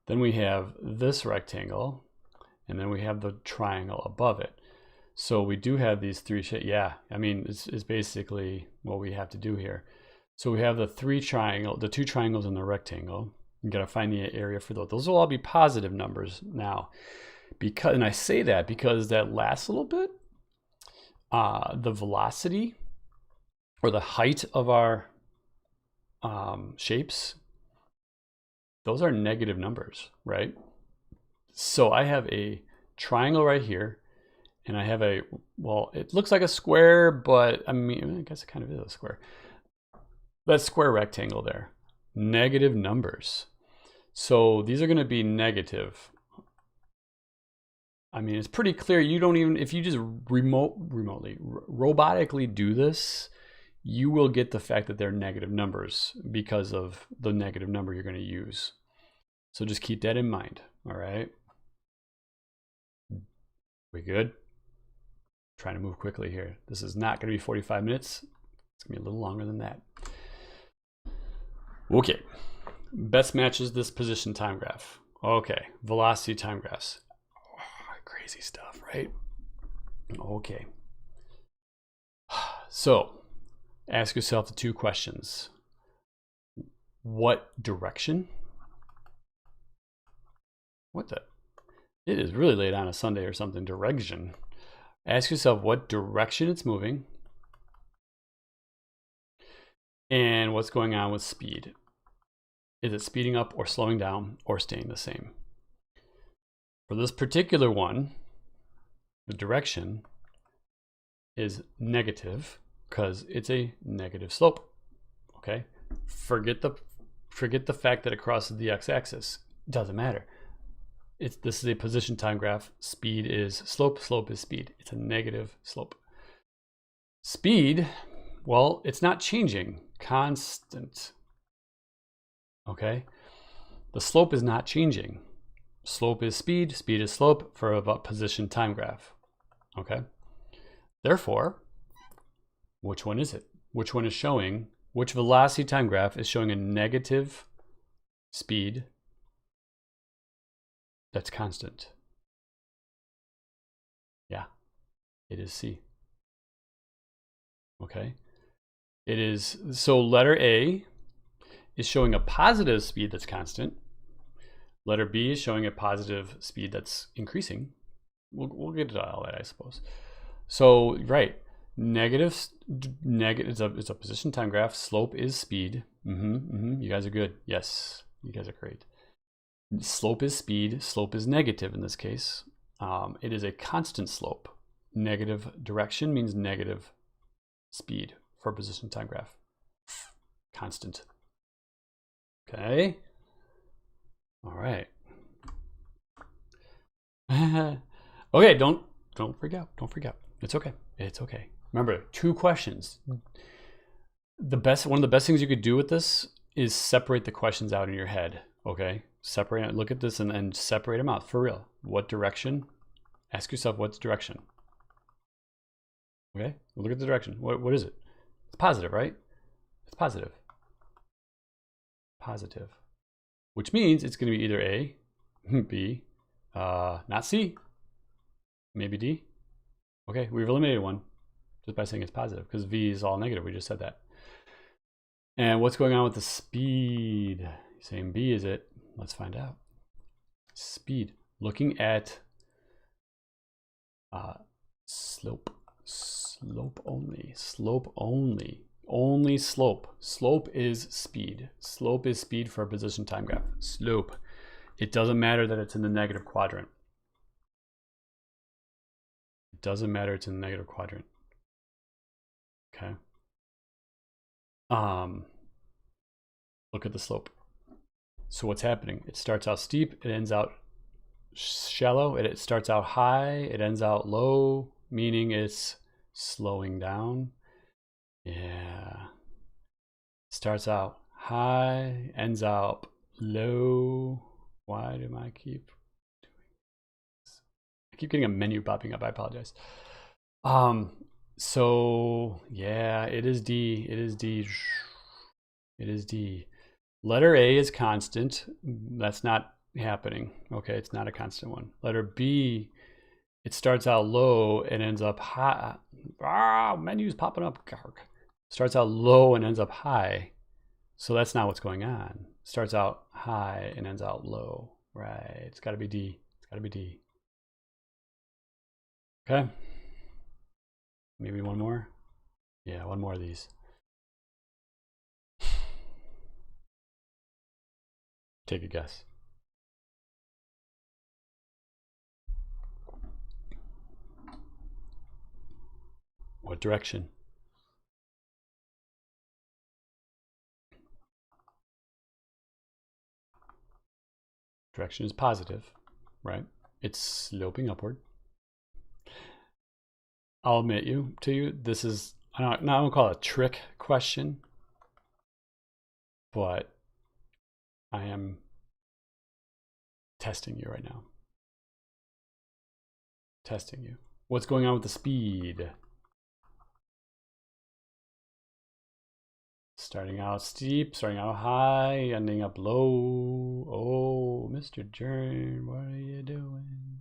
Then we have this rectangle, and then we have the triangle above it. So we do have these three shapes. Yeah, I mean, it's basically what we have to do here. So we have the two triangles in the rectangle. You got to find the area for those. Those will all be positive numbers now. And I say that because that last little bit, the velocity or the height of our shapes, those are negative numbers, right? So I have a triangle right here, and I have well, it looks like a square, but I mean, I guess it kind of is a square. That square rectangle there, negative numbers. So these are going to be negative. I mean, it's pretty clear. You don't even, if you just robotically do this, you will get the fact that they're negative numbers because of the negative number you're going to use. So just keep that in mind. All right. We good? Trying to move quickly here. This is not going to be 45 minutes. It's going to be a little longer than that. Okay. Best matches this position time graph. Okay. Velocity time graphs. Oh, crazy stuff, right? Okay. So ask yourself the two questions. What direction? What the? It is really late on a Sunday or something. Direction. Ask yourself what direction it's moving and what's going on with speed. Is it speeding up or slowing down or staying the same? For this particular one, the direction is negative because it's a negative slope. Okay? Forget the fact that it crosses the x-axis. Doesn't matter. This is a position time graph. Speed is slope, slope is speed. It's a negative slope. Speed, well, it's not changing. Constant. Okay? The slope is not changing. Slope is speed, speed is slope for a position time graph. Okay? Therefore, which one is it? Which one is showing, which velocity time graph is showing a negative speed that's constant? Yeah, it is C. Okay? It is, so letter A is showing a positive speed that's constant. Letter B is showing a positive speed that's increasing. We'll get to all that, I suppose. So, right, negative, it's a position time graph. Slope is speed. You guys are good. Yes, you guys are great. Slope is speed. Slope is negative in this case. It is a constant slope. Negative direction means negative speed for a position time graph? Constant. Okay. All right. Okay, don't freak out. Don't freak out. It's okay. It's okay. Remember, 2 questions. One of the best things you could do with this is separate the questions out in your head. Okay, separate. Look at this and separate them out for real. What direction? Ask yourself, what's direction? Okay, look at the direction. What is it? It's positive, right? It's positive. Positive. Which means it's going to be either A, B, not C, maybe D. Okay, we've eliminated one just by saying it's positive because V is all negative. We just said that. And what's going on with the speed? Saying B, is it? Let's find out. Speed. Looking at slope. Slope only. Slope only. Only slope. Slope is speed. Slope is speed for a position time graph. Slope. It doesn't matter that it's in the negative quadrant. It doesn't matter it's in the negative quadrant. Okay. Look at the slope. So what's happening? It starts out steep, it ends out shallow, it starts out high, it ends out low, meaning it's slowing down. Yeah. Starts out high, ends out low. Why do I keep doing this? I keep getting a menu popping up. I apologize. So yeah, it is D. It is D. It is D. Letter A is constant. That's not happening. Okay, it's not a constant one. Letter B, it starts out low and ends up high. Menu's popping up. Starts out low and ends up high. So that's not what's going on. Starts out high and ends out low. Right. It's got to be D. It's got to be D. Okay. Maybe one more. Yeah, one more of these. Take a guess. What direction? Direction is positive, right? It's sloping upward. I'll admit to you, this is, I don't call it a trick question, but I am testing you right now. Testing you. What's going on with the speed? Starting out steep, starting out high, ending up low. Oh, Mr. Jern, what are you doing?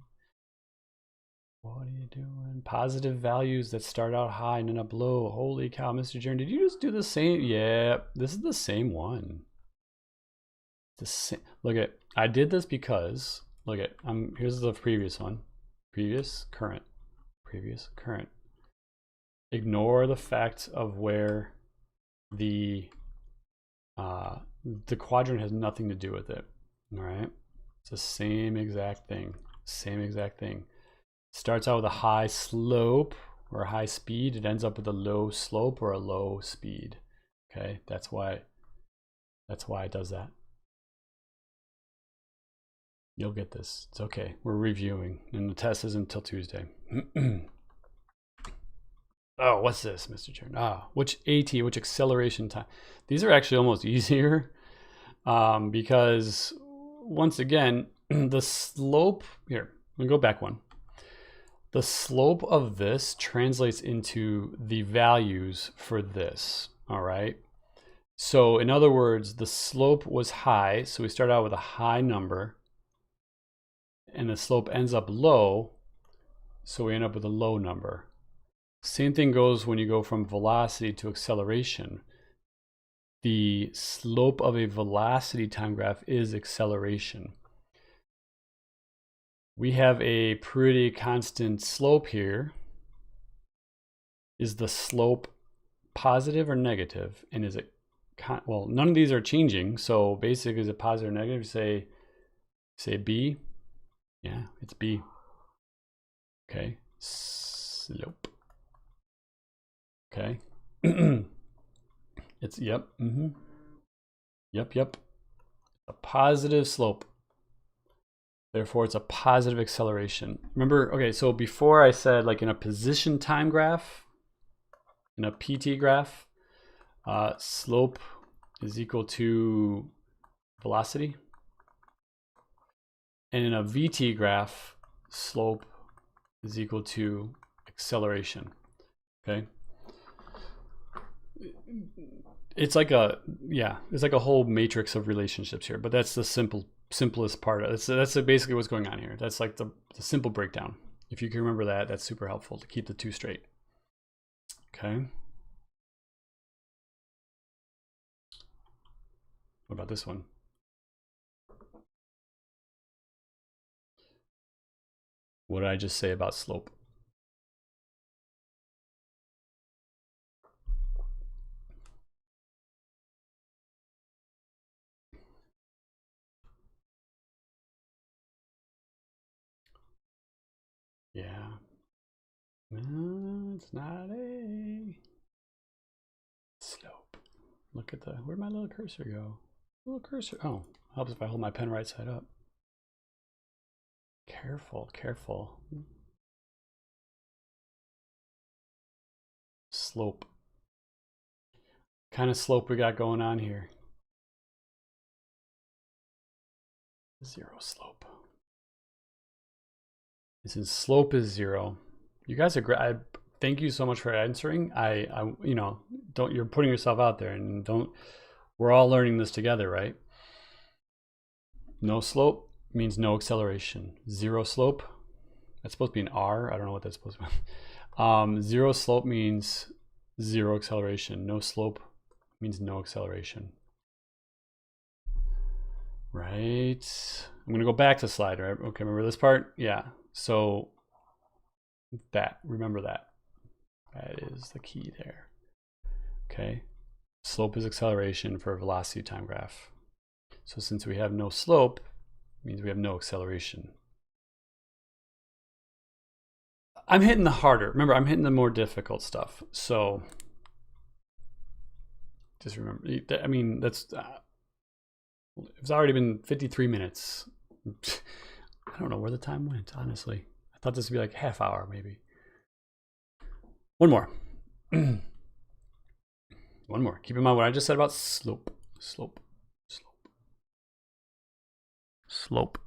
What are you doing? Positive values that start out high and end up low. Holy cow, Mr. Jern, did you just do the same? Yeah, this is the same one. The same. Look at, I did this because, look at, here's the previous one. Previous, current. Previous, current. Ignore the fact of where the quadrant has nothing to do with it. All right, it's the same exact thing. Same exact thing. Starts out with a high slope or a high speed. It ends up with a low slope or a low speed. Okay, that's why it does that. You'll get this. It's okay. We're reviewing, and the test isn't until Tuesday. Oh, what's this, Mr. Chern? Which which acceleration time? These are actually almost easier because, once again, the slope, here, let me go back one. The slope of this translates into the values for this, all right? So in other words, the slope was high, so we start out with a high number, and the slope ends up low, so we end up with a low number. Same thing goes when you go from velocity to acceleration. The slope of a velocity time graph is acceleration. We have a pretty constant slope here. Is the slope positive or negative? And is it, well, none of these are changing. So basically, is it positive or negative? Say B. Yeah, it's B. Okay, slope. Okay. It's, yep, yep. A positive slope. Therefore, it's a positive acceleration. Remember, okay, so before I said like in a position time graph, in a PT graph, slope is equal to velocity. And in a VT graph, slope is equal to acceleration, okay? It's like a, yeah, it's like a whole matrix of relationships here, but that's the simplest part of it. That's basically what's going on here. That's like the simple breakdown. If you can remember that, that's super helpful to keep the two straight. Okay. What about this one? What did I just say about slope? Yeah. No, it's not a slope. Look at the, where'd my little cursor go? Little cursor, oh, helps if I hold my pen right side up. Careful, careful. Slope. What kind of slope we got going on here? Zero slope. Since slope is zero, you guys are great. Thank you so much for answering. You know, you're putting yourself out there, and don't. We're all learning this together, right? No slope means no acceleration. Zero slope, that's supposed to be an R. I don't know what that's supposed to be. Zero slope means zero acceleration. No slope means no acceleration. Right. I'm gonna go back to slide, right? Okay, remember this part? Yeah. So that, remember that. That is the key there. Okay. Slope is acceleration for a velocity time graph. So since we have no slope, it means we have no acceleration. I'm hitting the harder. Remember, I'm hitting the more difficult stuff. So just remember, I mean, that's, it's already been 53 minutes. I don't know where the time went, honestly. I thought this would be like half hour, maybe. One more. One more. Keep in mind what I just said about slope. Slope. Slope. Slope.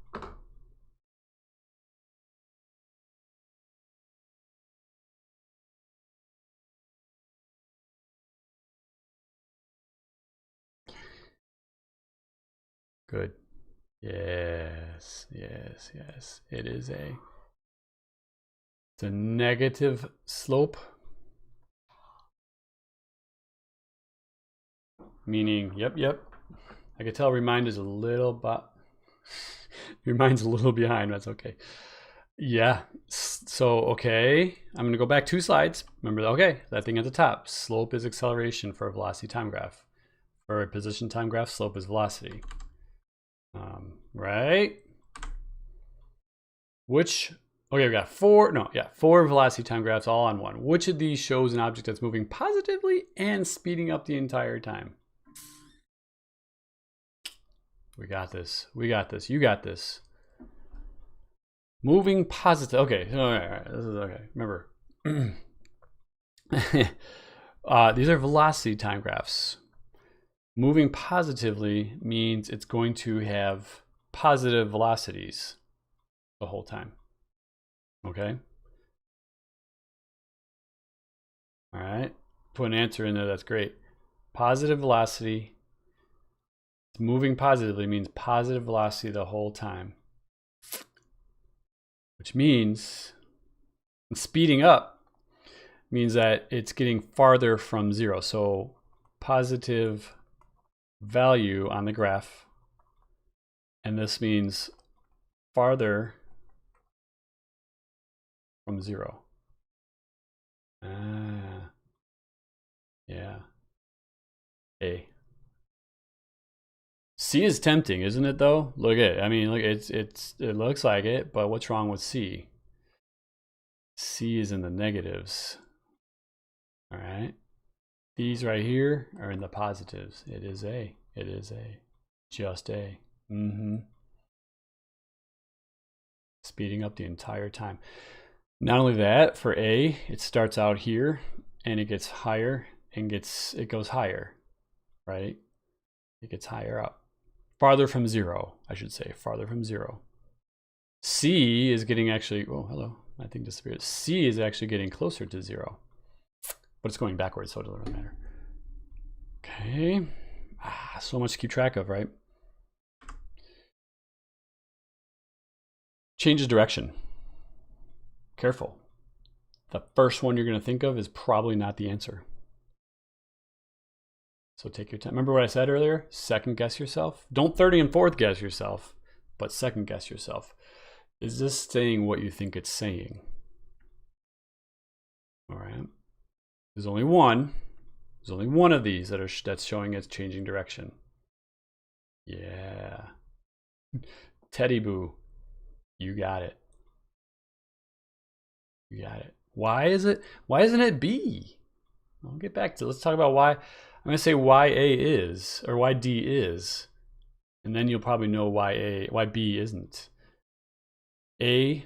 Good. Yes, yes, yes. It's a negative slope. Meaning, yep. I can tell Remind is a little Remind's a little behind, that's okay. Yeah, so okay, I'm gonna go back 2 slides. Remember, okay, that thing at the top. Slope is acceleration for a velocity time graph. For a position time graph, slope is velocity. Right? Okay, we got 4 velocity time graphs all on one. Which of these shows an object that's moving positively and speeding up the entire time? We got this. You got this. Moving positive. Okay. All right. This is okay. Remember, these are velocity time graphs. Moving positively means it's going to have positive velocities the whole time. Okay. All right. Put an answer in there. That's great. Positive velocity. Moving positively means positive velocity the whole time. Which means speeding up means that it's getting farther from zero. So positive value on the graph. And this means farther from zero. Yeah. A. C is tempting, isn't it though? Look at it. I mean, look, it looks like it, but what's wrong with C? C is in the negatives. All right. These right here are in the positives. It is A. It is A. Just A. Speeding up the entire time. Not only that, for A, it starts out here and it gets higher and it goes higher, right? It gets higher up. Farther from zero, I should say, farther from zero. C is getting actually, oh, hello, my thing disappeared. C is actually getting closer to zero, but it's going backwards, so it doesn't really matter. Okay, so much to keep track of, right? Changes direction. Careful. The first one you're going to think of is probably not the answer. So take your time. Remember what I said earlier? Second guess yourself. Don't 30 and fourth guess yourself, but second guess yourself. Is this saying what you think it's saying? All right. There's only one. There's only one of these that's showing it's changing direction. Yeah. Teddy Boo. You got it. You got it. Why isn't it B? I'll get back to, let's talk about why. I'm gonna say why A is, or why D is, and then you'll probably know why B isn't. The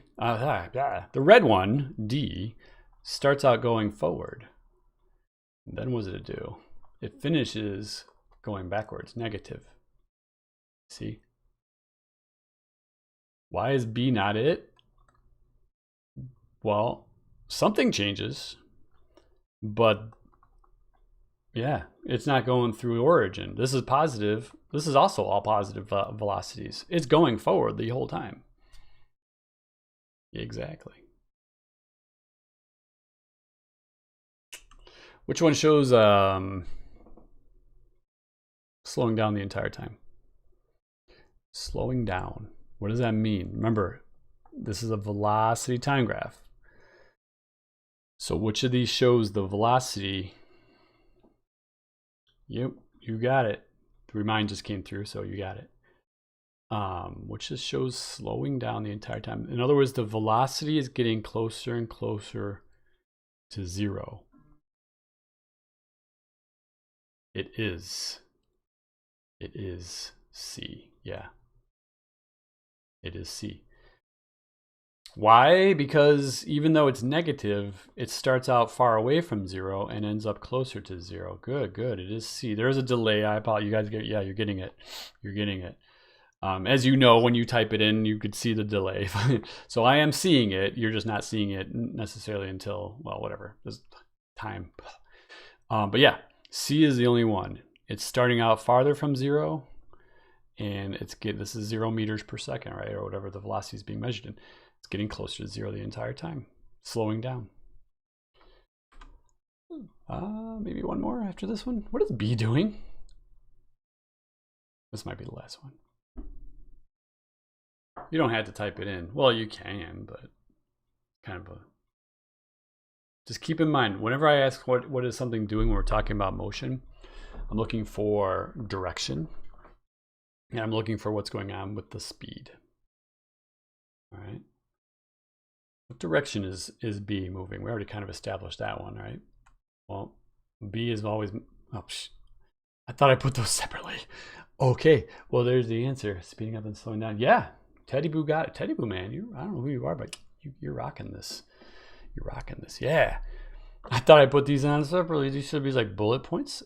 red one, D, starts out going forward. And then what does it do? It finishes going backwards, negative. See? Why is B not it? Well, something changes, but yeah, it's not going through origin. This is positive. This is also all positive velocities. It's going forward the whole time. Exactly. Which one shows slowing down the entire time? Slowing down. What does that mean? Remember, this is a velocity time graph. So which of these shows the velocity? Yep, you got it. The remind just came through, so you got it. Which just shows slowing down the entire time. In other words, the velocity is getting closer and closer to zero. It is C. Yeah. It is C. Why? Because even though it's negative, it starts out far away from zero and ends up closer to zero. Good, good. It is C. There is a delay. I apologize. You guys get, yeah, you're getting it. You're getting it. As you know, when you type it in, you could see the delay. So I am seeing it. You're just not seeing it necessarily until, well, whatever. There's time. But yeah, C is the only one. It's starting out farther from zero, and this is 0 meters per second, right? Or whatever the velocity is being measured in. It's getting closer to zero the entire time, slowing down. Maybe one more after this one. What is B doing? This might be the last one. You don't have to type it in. Well, you can, but kind of just keep in mind, whenever I ask what is something doing when we're talking about motion, I'm looking for direction, and I'm looking for what's going on with the speed. All right. What direction is B moving? We already kind of established that one, right? Well, B is always, oh, I thought I put those separately. Okay, well, there's the answer. Speeding up and slowing down. Yeah, Teddy Boo got it. Teddy Boo, man, I don't know who you are, but you're rocking this. You're rocking this. Yeah. I thought I put these on separately. These should be like bullet points.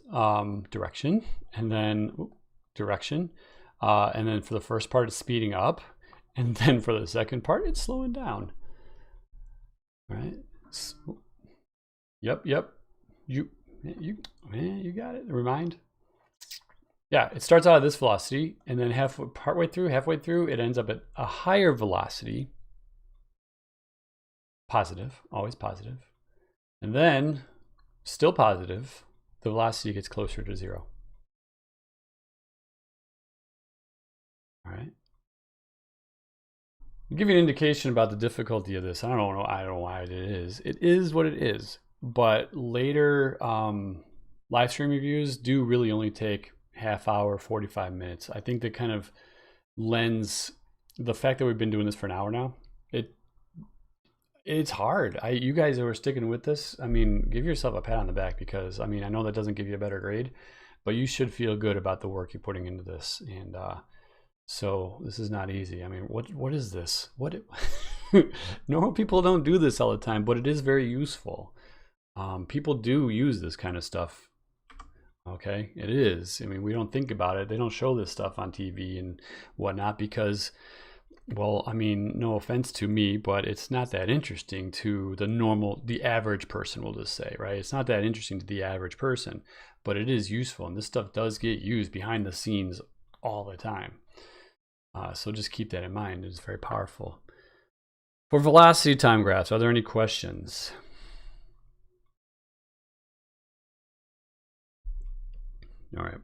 Direction, and then direction. And then for the first part, it's speeding up. And then for the second part, it's slowing down. All right. Yep. You got it. Remind. Yeah, it starts out at this velocity, and then halfway through, it ends up at a higher velocity. Positive, always positive. And then, still positive, the velocity gets closer to zero. All right. I'll give you an indication about the difficulty of this. I don't know why it is. It is what it is. But later live stream reviews do really only take half hour, 45 minutes. I think that kind of lends the fact that we've been doing this for an hour now. It's hard. You guys who are sticking with this, I mean, give yourself a pat on the back because I mean, I know that doesn't give you a better grade, but you should feel good about the work you're putting into this. And so this is not easy. I mean, what is this? What? Normal people don't do this all the time, but it is very useful. People do use this kind of stuff. Okay, it is. I mean, we don't think about it. They don't show this stuff on TV and whatnot because, well, I mean, no offense to me, but it's not that interesting to the average person, we'll just say, right? It's not that interesting to the average person, but it is useful. And this stuff does get used behind the scenes all the time. So just keep that in mind. It's very powerful. For velocity time graphs, are there any questions? All right.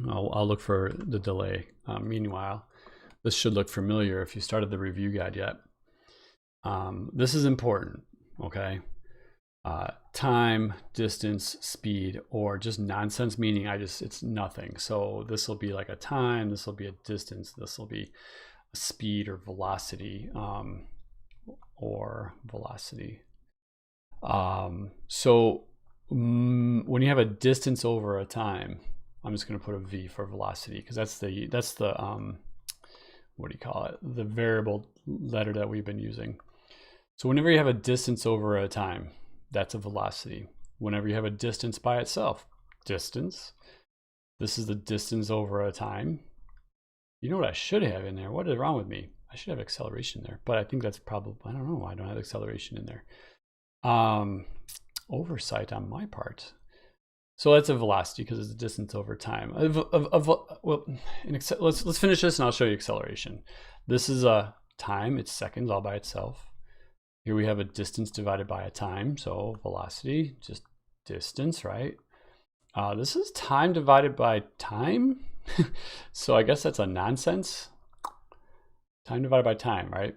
I'll look for the delay. Meanwhile, this should look familiar if you started the review guide yet. This is important, okay? Time, distance, speed, or just nonsense, meaning it's nothing. So this will be like a time, this will be a distance, this will be a speed or velocity, So when you have a distance over a time, I'm just going to put a V for velocity because that's the what do you call it? The variable letter that we've been using. So whenever you have a distance over a time, that's a velocity. Whenever you have a distance by itself, distance, this is the distance over a time. You know what I should have in there? What is wrong with me? I should have acceleration there, but I think that's probably, I don't know why I don't have acceleration in there. Oversight on my part. So that's a velocity because it's a distance over time. Well, let's finish this and I'll show you acceleration. This is a time, it's seconds all by itself. Here we have a distance divided by a time, so velocity, just distance, right? This is time divided by time. So I guess that's a nonsense. Time divided by time, right?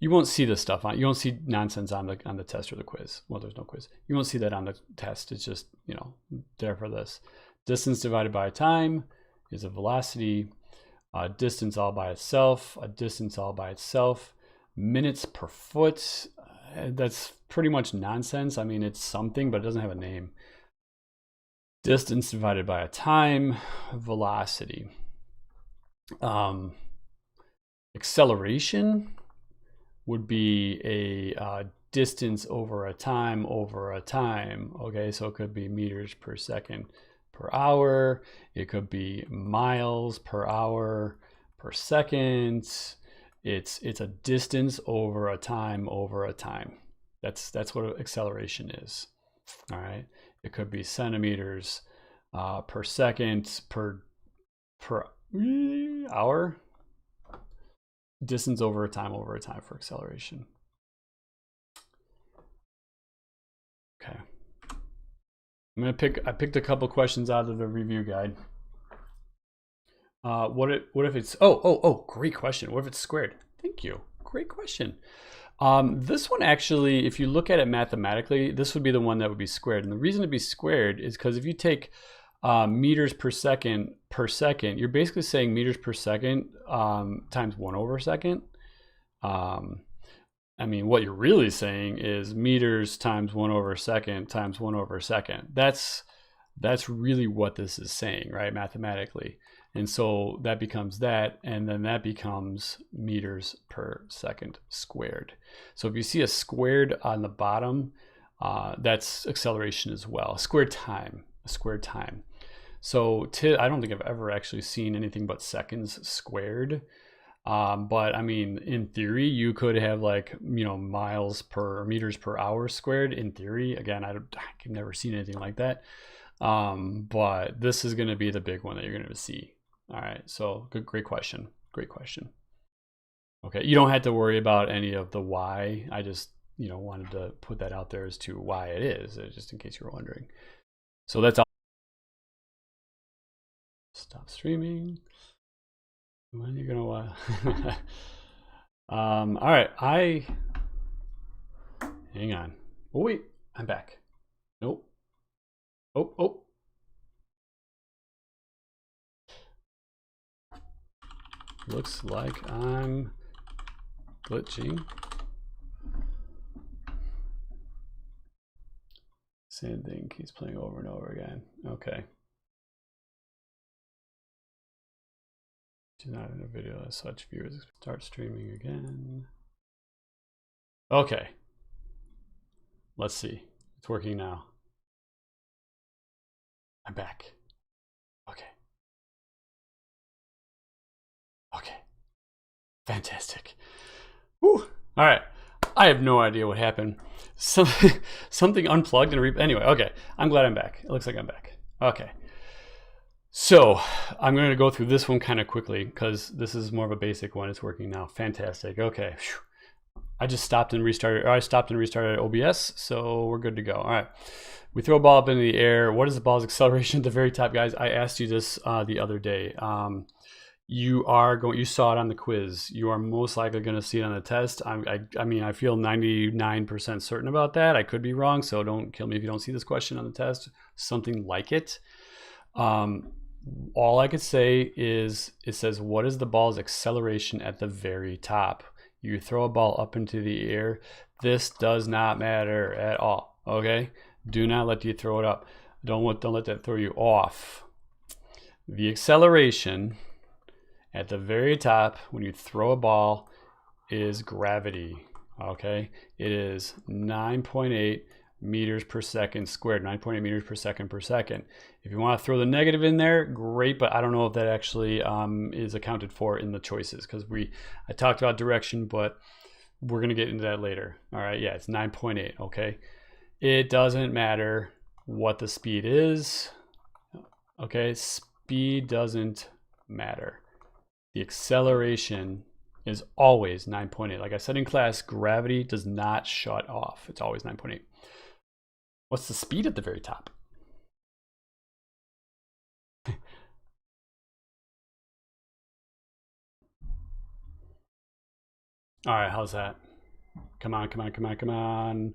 You won't see this stuff you won't see nonsense on the test or the quiz. Well, there's no quiz. You won't see that on the test. It's just, you know, there for this. Distance divided by time is a velocity. Distance all by itself, a distance all by itself. Minutes per foot, that's pretty much nonsense. I mean, it's something, but it doesn't have a name. Distance divided by a time, velocity. Acceleration would be a distance over a time. Okay, so it could be meters per second per hour. It could be miles per hour per second. It's a distance over a time. That's what acceleration is. All right. It could be centimeters per second per hour. Distance over a time for acceleration. Okay. I picked a couple questions out of the review guide. What if it's great question. What if it's squared? Thank you. Great question. This one actually, if you look at it mathematically, this would be the one that would be squared. And the reason to be squared is because if you take meters per second, you're basically saying meters per second times 1 over a second. I mean, what you're really saying is meters times 1 over a second times 1 over a second. That's really what this is saying, right, mathematically. And so that becomes that, and then that becomes meters per second squared. So if you see a squared on the bottom, that's acceleration as well. A squared time. So I don't think I've ever actually seen anything but seconds squared. But I mean, in theory, you could have like, you know, meters per hour squared in theory. Again, I've never seen anything like that. But this is going to be the big one that you're going to see. All right. So great question. Okay. You don't have to worry about any of the why. I just, you know, wanted to put that out there as to why it is, just in case you were wondering. So that's all. Stop streaming. When are you gonna all right, hang on. Oh wait, I'm back. Nope. Oh. Looks like I'm glitching. Same thing keeps playing over and over again. Okay. Do not in a video as such. Viewers start streaming again. Okay. Let's see. It's working now. I'm back. Okay. Okay. Fantastic. Whew. All right. I have no idea what happened. Something unplugged and anyway, okay. I'm glad I'm back. It looks like I'm back. Okay. So I'm going to go through this one kind of quickly because this is more of a basic one. It's working now. Fantastic. Okay. I just stopped and restarted, or I stopped and restarted OBS, so we're good to go. All right. We throw a ball up into the air. What is the ball's acceleration at the very top, guys? I asked you this the other day. You saw it on the quiz. You are most likely going to see it on the test. I mean, I feel 99% certain about that. I could be wrong, so don't kill me if you don't see this question on the test. Something like it. All I could say is it says, what is the ball's acceleration at the very top? You throw a ball up into the air. This does not matter at all, okay? Do not let you throw it up. Don't let that throw you off. The acceleration at the very top when you throw a ball is gravity, okay? It is 9.8 meters per second squared, 9.8 meters per second per second. If you want to throw the negative in there, great, but I don't know if that actually is accounted for in the choices because I talked about direction, but we're going to get into that later. All right, yeah, it's 9.8, okay? It doesn't matter what the speed is, okay? Speed doesn't matter. The acceleration is always 9.8. Like I said in class, gravity does not shut off. It's always 9.8. What's the speed at the very top? All right, how's that? Come on, come on, come on, come on.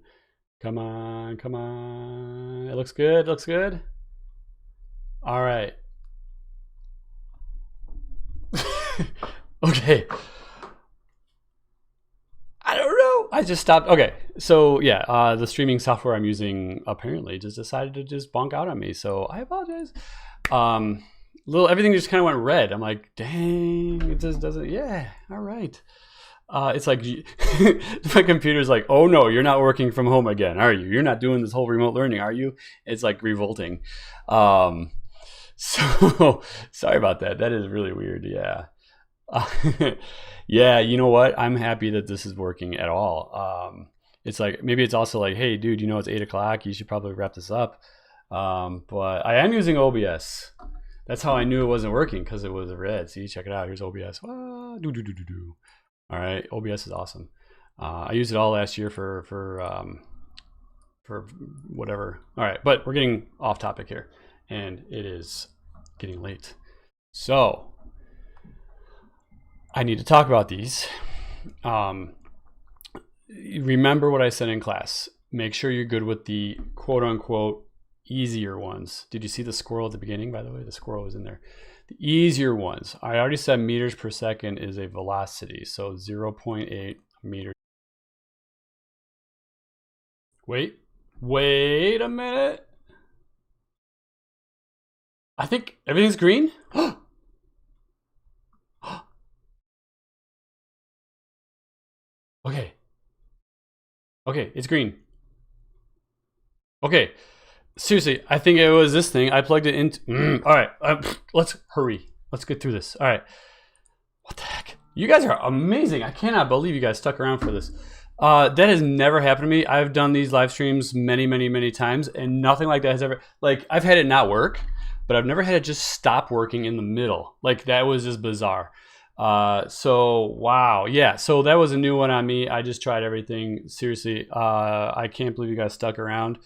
Come on, come on. It looks good, looks good. All right. Okay. I don't know. I just stopped. Okay. So yeah, the streaming software I'm using apparently just decided to just bonk out on me. So I apologize. Everything just kind of went red. I'm like, dang, it just doesn't. Yeah. All right. It's like my computer's like, oh no, you're not working from home again, are you? You're not doing this whole remote learning, are you? It's like revolting. So sorry about that. That is really weird. Yeah. Yeah, you know what? I'm happy that this is working at all. It's like, maybe it's also like, hey dude, it's 8 o'clock. You should probably wrap this up. But I am using OBS. That's how I knew it wasn't working, because it was red. See, check it out. Here's OBS. All right, OBS is awesome. I used it all last year for whatever. All right, but we're getting off topic here, and it is getting late. So I need to talk about these. Remember what I said in class. Make sure you're good with the quote unquote easier ones. Did you see the squirrel at the beginning, by the way? The squirrel was in there. The easier ones, I already said meters per second is a velocity, so 0.8 meters. Wait a minute. I think everything's green. Okay, it's green. Okay. Seriously, I think it was this thing. I plugged it in. All right, let's hurry. Let's get through this. All right. What the heck? You guys are amazing. I cannot believe you guys stuck around for this. That has never happened to me. I've done these live streams many times, and nothing like that has ever, like, I've had it not work, but I've never had it just stop working in the middle. Like, that was just bizarre. So wow, yeah, so that was a new one on me. I just tried everything. Seriously, I can't believe you guys stuck around.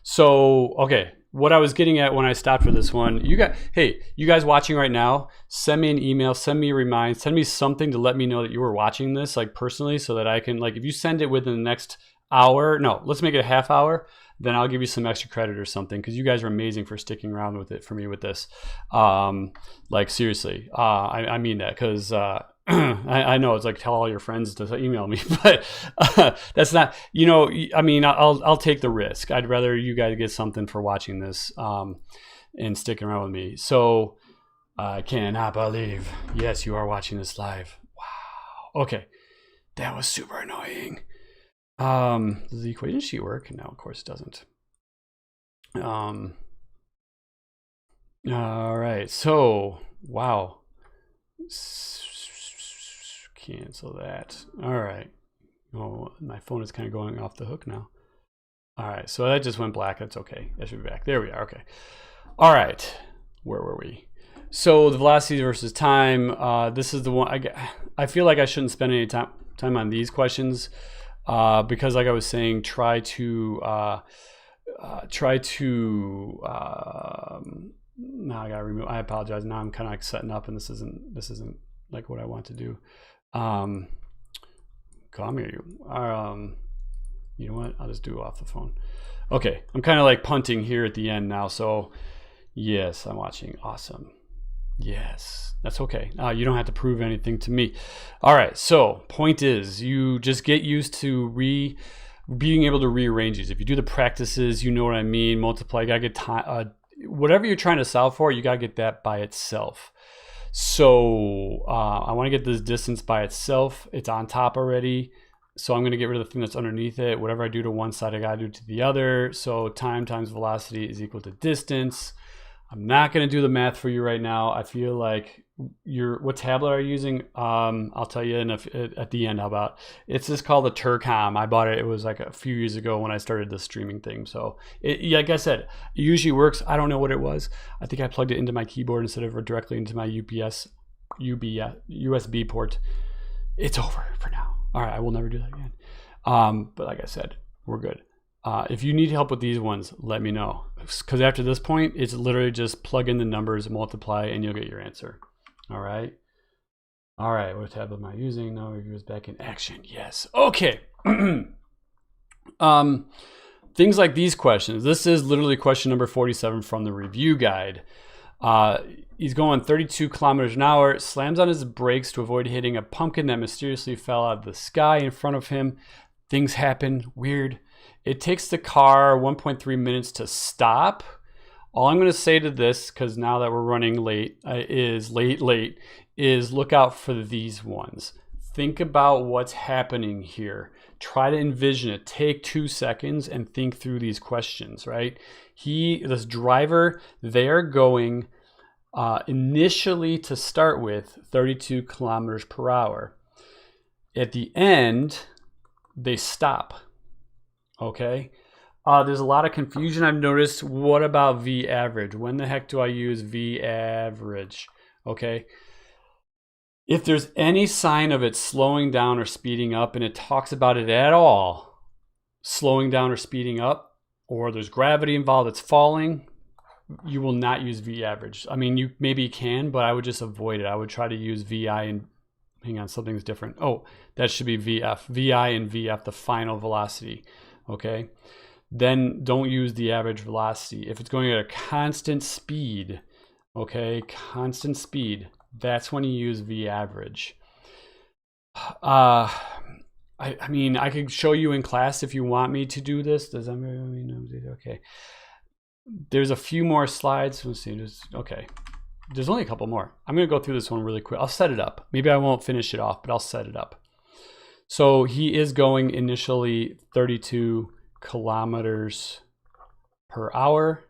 So okay, what I was getting at when I stopped for this one, you guys watching right now, send me an email, send me a reminder, send me something to let me know that you were watching this, like, personally, so that I can, like, if you send it within the next hour, no, let's make it a half hour, then I'll give you some extra credit or something, because you guys are amazing for sticking around with it for me with this. Like, seriously, I mean that, because I know it's like tell all your friends to email me, but that's not, I mean, I'll take the risk. I'd rather you guys get something for watching this and sticking around with me. So I cannot believe, yes, you are watching this live. Wow. Okay. That was super annoying. Does the equation sheet work? No, of course it doesn't. All right. So, wow. Cancel that. All right. Oh, my phone is kind of going off the hook now. All right. So that just went black. That's okay. That should be back. There we are. Okay. All right. Where were we? So the velocity versus time. This is the one. I feel like I shouldn't spend any time on these questions because, like I was saying, try to. Now I gotta remove. I apologize. Now I'm kind of like setting up, and this isn't like what I want to do. Come here, you. You know what? I'll just do it off the phone. Okay, I'm kind of like punting here at the end now. So yes, I'm watching. Awesome. Yes, that's okay. You don't have to prove anything to me. All right. So point is, you just get used to being able to rearrange these. If you do the practices, you know what I mean. Multiply. You gotta get time. Whatever you're trying to solve for, you gotta get that by itself. So I want to get this distance by itself. It's on top already. So I'm going to get rid of the thing that's underneath it. Whatever I do to one side, I got to do to the other. So time times velocity is equal to distance. I'm not going to do the math for you right now. I feel like what tablet are you using? I'll tell you at the end. How about it's just called the Turcom. I bought it. It was like a few years ago when I started the streaming thing. So like I said, it usually works. I don't know what it was. I think I plugged it into my keyboard instead of directly into my USB port. It's over for now. All right, I will never do that again. But like I said, we're good. If you need help with these ones, let me know. Because after this point, it's literally just plug in the numbers, multiply, and you'll get your answer. All right. All right. What tablet am I using? Now review is back in action. Yes. Okay. Things like these questions. This is literally question number 47 from the review guide. He's going 32 kilometers an hour, slams on his brakes to avoid hitting a pumpkin that mysteriously fell out of the sky in front of him. Things happen. Weird. It takes the car 1.3 minutes to stop. All I'm going to say to this, because now that we're running late, is look out for these ones. Think about what's happening here. Try to envision it. Take 2 seconds and think through these questions, right? This driver, they're going initially to start with 32 kilometers per hour. At the end, they stop. Okay. There's a lot of confusion I've noticed. What about V average? When the heck do I use V average? Okay. If there's any sign of it slowing down or speeding up, and it talks about it at all, slowing down or speeding up, or there's gravity involved, it's falling, you will not use V average. I mean, you maybe can, but I would just avoid it. I would try to use VI and hang on, something's different. Oh, that should be VF. VI and VF, the final velocity. Okay. Then don't use the average velocity. If it's going at a constant speed, okay, constant speed, that's when you use V average. I mean, I could show you in class if you want me to do this. Does that mean okay? There's a few more slides. Let's see. Okay. There's only a couple more. I'm going to go through this one really quick. I'll set it up. Maybe I won't finish it off, but I'll set it up. So he is going initially 32 kilometers per hour.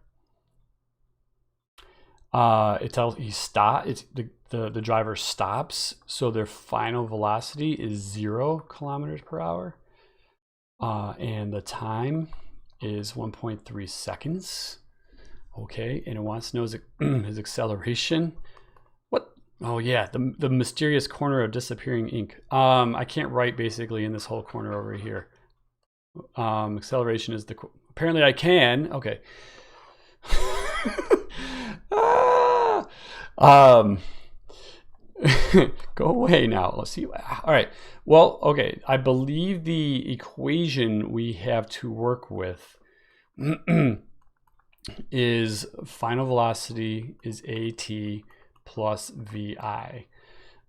It tells the driver stops, so their final velocity is 0 kilometers per hour, and the time is 1.3 seconds. Okay, and it wants to know his acceleration. What? Oh yeah, the mysterious corner of disappearing ink. I can't write basically in this whole corner over here. Acceleration is apparently I can. Okay. Go away now. Let's see. All right. Well, okay. I believe the equation we have to work with is final velocity is AT plus VI.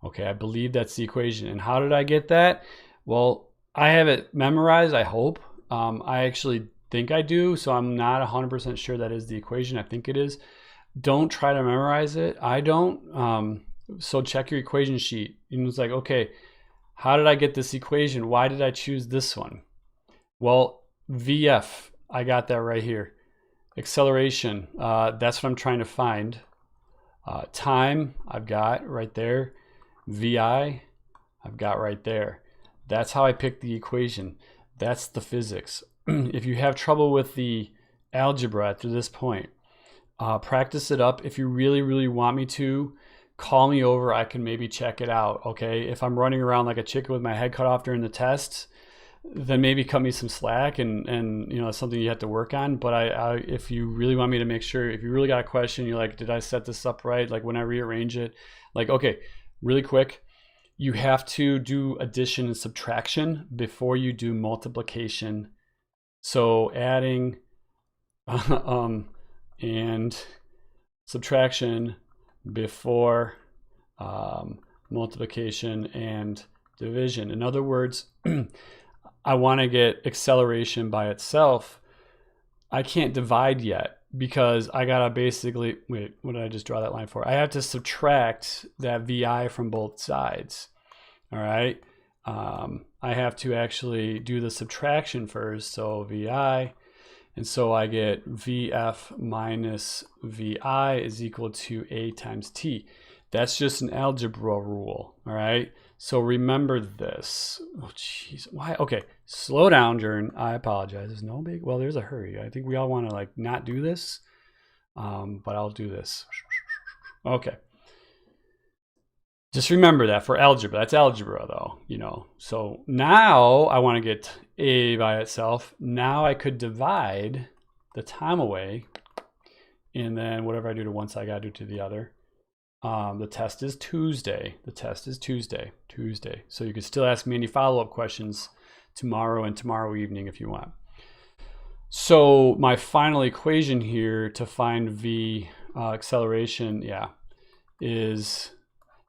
Okay, I believe that's the equation. And how did I get that? Well, I have it memorized, I hope. I actually think I do, so I'm not 100% sure that is the equation. I think it is. Don't try to memorize it. I don't. So check your equation sheet. And it's like, okay, how did I get this equation? Why did I choose this one? Well, VF, I got that right here. Acceleration, that's what I'm trying to find. Time, I've got right there. VI, I've got right there. That's how I picked the equation. That's the physics. If you have trouble with the algebra after this point, practice it up. If you really, really want me to, call me over. I can maybe check it out, okay? If I'm running around like a chicken with my head cut off during the tests, then maybe cut me some slack, and you know, it's something you have to work on. But if you really want me to make sure, if you really got a question, you're like, did I set this up right? Like when I rearrange it, like, okay, really quick, you have to do addition and subtraction before you do multiplication. So adding and subtraction before multiplication and division. In other words, I want to get acceleration by itself. I can't divide yet because I gotta basically, wait, what did I just draw that line for? I have to subtract that VI from both sides, all right? I have to actually do the subtraction first, so VI, and so I get VF minus VI is equal to A times T. That's just an algebra rule, all right? So remember this. Oh, jeez. Why? Okay, slow down, Jern. I apologize. There's no big, well, there's a hurry. I think we all want to like not do this, but I'll do this. Okay. Just remember that for algebra. That's algebra though, you know. So now I want to get A by itself. Now I could divide the time away, and then whatever I do to one side, I got to do to the other. The test is Tuesday. The test is Tuesday. So you can still ask me any follow-up questions tomorrow and tomorrow evening if you want. So my final equation here to find V acceleration, yeah, is,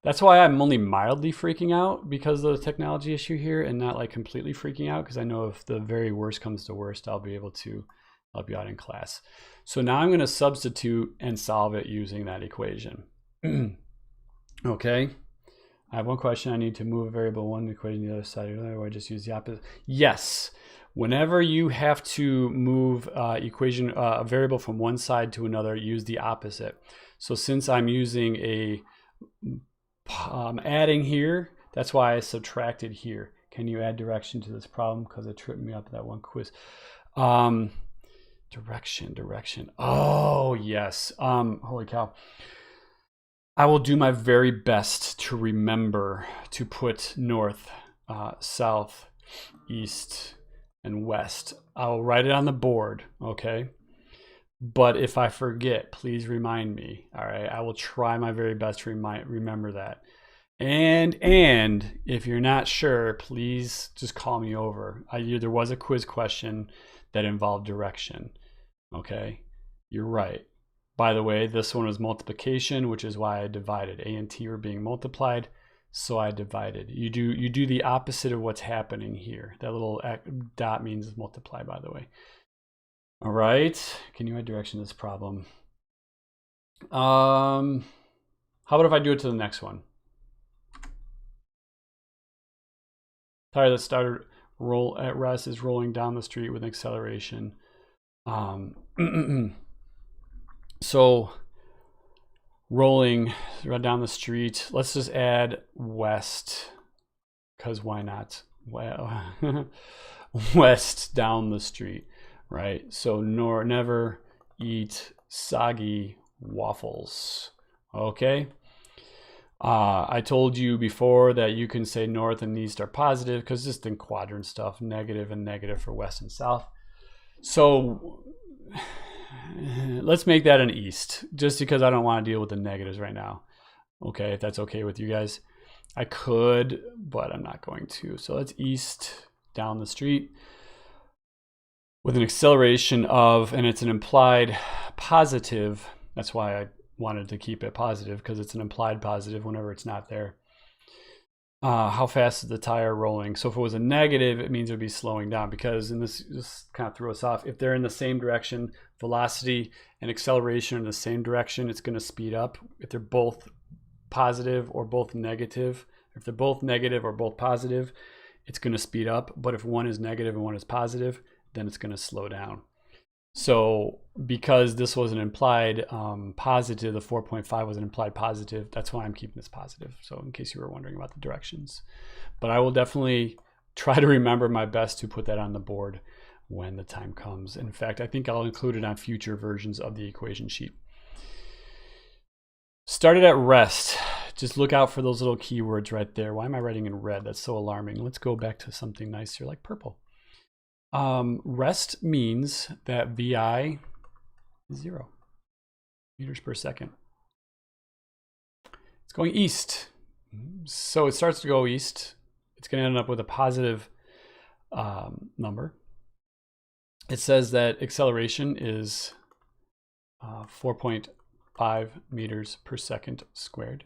that's why I'm only mildly freaking out because of the technology issue here and not like completely freaking out, because I know if the very worst comes to worst, I'll be able to help you out in class. So now I'm going to substitute and solve it using that equation. Okay, I have one question. I need to move a variable one equation to the other side, or I just use the opposite. Yes, whenever you have to move a variable from one side to another, use the opposite. So since I'm using a adding here, that's why I subtracted here. Can you add direction to this problem? Because it tripped me up that one quiz. Direction. Oh yes. Holy cow. I will do my very best to remember to put north, south, east, and west. I'll write it on the board, okay? But if I forget, please remind me, all right? I will try my very best to remember that. And if you're not sure, please just call me over. There was a quiz question that involved direction, okay? You're right. By the way, this one was multiplication, which is why I divided. A and T were being multiplied, so I divided. You do the opposite of what's happening here. That little dot means multiply, by the way. All right, can you add direction to this problem? How about if I do it to the next one? Tire that started roll at rest is rolling down the street with an acceleration. So rolling right down the street, let's just add west, because why not? Well, west down the street, right? So never eat soggy waffles, okay? I told you before that you can say north and east are positive because just in quadrant stuff, negative and negative for west and south. So let's make that an east, just because I don't want to deal with the negatives right now. Okay, if that's okay with you guys. I could, but I'm not going to. So let's east down the street with an acceleration of, and it's an implied positive. That's why I wanted to keep it positive, because it's an implied positive whenever it's not there. how fast is the tire rolling? So if it was a negative, it means it would be slowing down, because, and this kind of threw us off, if they're in the same direction, velocity and acceleration are in the same direction, it's going to speed up. If they're both positive or both negative, if they're both negative or both positive, it's going to speed up. But if one is negative and one is positive, then it's going to slow down. So because this was an implied positive, the 4.5 was an implied positive, that's why I'm keeping this positive. So in case you were wondering about the directions. But I will definitely try to remember my best to put that on the board when the time comes. In fact, I think I'll include it on future versions of the equation sheet. Started at rest. Just look out for those little keywords right there. Why am I writing in red? That's so alarming. Let's go back to something nicer like purple. Rest means that VI is 0 meters per second. It's going east. So it starts to go east. It's going to end up with a positive number. It says that acceleration is 4.5 meters per second squared.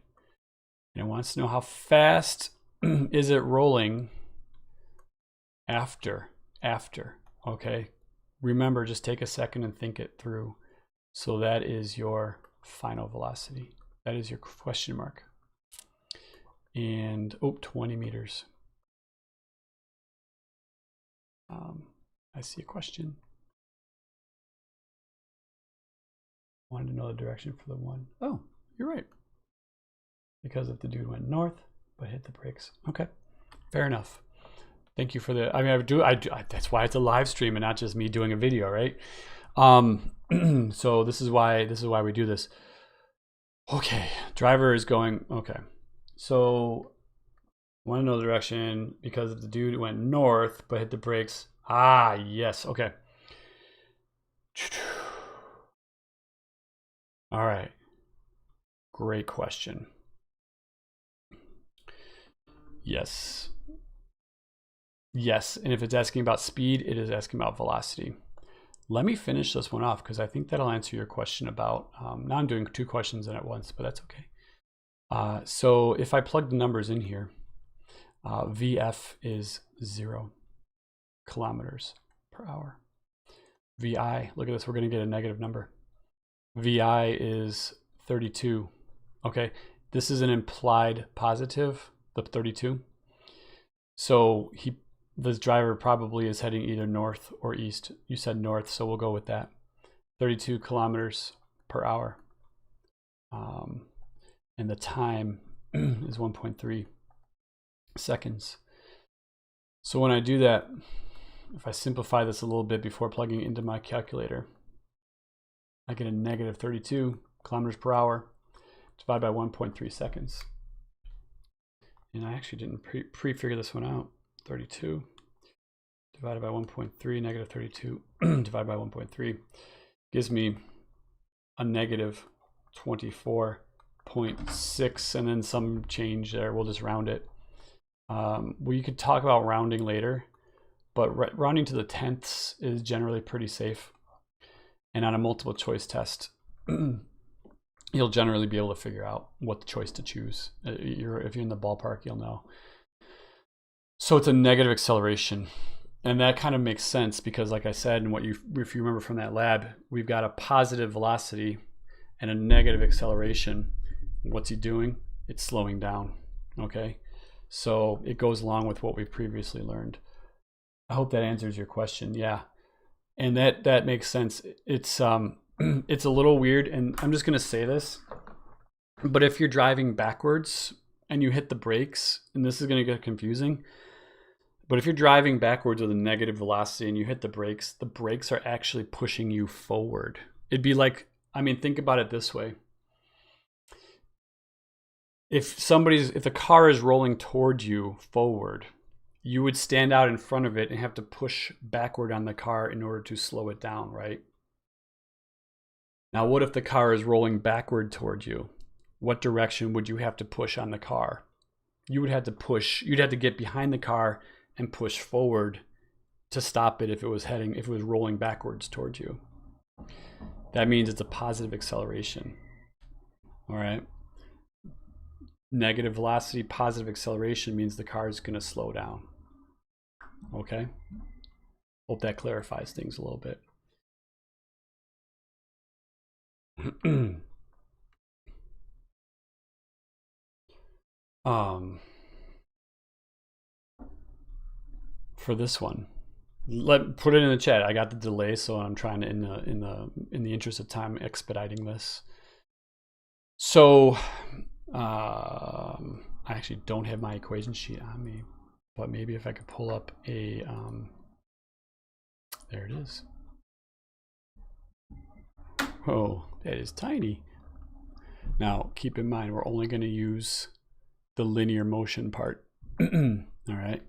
And it wants to know how fast is it rolling after. Okay, remember, just take a second and think it through. So that is your final velocity. That is your question mark. And 20 meters. I see a question. Wanted to know the direction for the one. Oh, you're right. Because if the dude went north but hit the brakes. Okay, fair enough. Thank you for the, I mean, I that's why it's a live stream and not just me doing a video, right? So this is why we do this. Okay, driver is going, okay. So want to know the direction because if the dude went north but hit the brakes. Ah, yes, okay. All right, great question. Yes. Yes, and if it's asking about speed, it is asking about velocity. Let me finish this one off because I think that'll answer your question about, now I'm doing two questions in at once, but that's okay. So if I plug the numbers in here, VF is 0 kilometers per hour. VI, look at this, we're gonna get a negative number. VI is 32, okay? This is an implied positive, the 32. So this driver probably is heading either north or east. You said north, so we'll go with that. 32 kilometers per hour. And the time is 1.3 seconds. So when I do that, if I simplify this a little bit before plugging it into my calculator, I get a negative 32 kilometers per hour divided by 1.3 seconds. And I actually didn't pre-figure this one out. 32 divided by 1.3, negative 32 divided by 1.3 gives me a negative 24.6 and then some change there. We'll just round it. We could talk about rounding later, but rounding to the tenths is generally pretty safe. And on a multiple choice test, you'll generally be able to figure out what choice to choose. If you're in the ballpark, you'll know. So it's a negative acceleration. And that kind of makes sense because like I said, and if you remember from that lab, we've got a positive velocity and a negative acceleration. What's he doing? It's slowing down, okay? So it goes along with what we've previously learned. I hope that answers your question, yeah. And that makes sense. It's it's a little weird, and I'm just gonna say this, but if you're driving backwards and you hit the brakes, and this is gonna get confusing, but if you're driving backwards with a negative velocity and you hit the brakes are actually pushing you forward. It'd be like, I mean, think about it this way. If the car is rolling towards you forward, you would stand out in front of it and have to push backward on the car in order to slow it down, right? Now, what if the car is rolling backward towards you? What direction would you have to push on the car? You would have to push, you'd have to get behind the car and push forward to stop it if it was rolling backwards towards you. That means it's a positive acceleration. All right. Negative velocity, positive acceleration means the car is going to slow down. Okay? Hope that clarifies things a little bit. For this one, put it in the chat. I got the delay, so I'm trying to in the interest of time expediting this. So I actually don't have my equation sheet on me, but maybe if I could pull up a there it is. Oh, that is tiny. Now keep in mind we're only going to use the linear motion part. All right,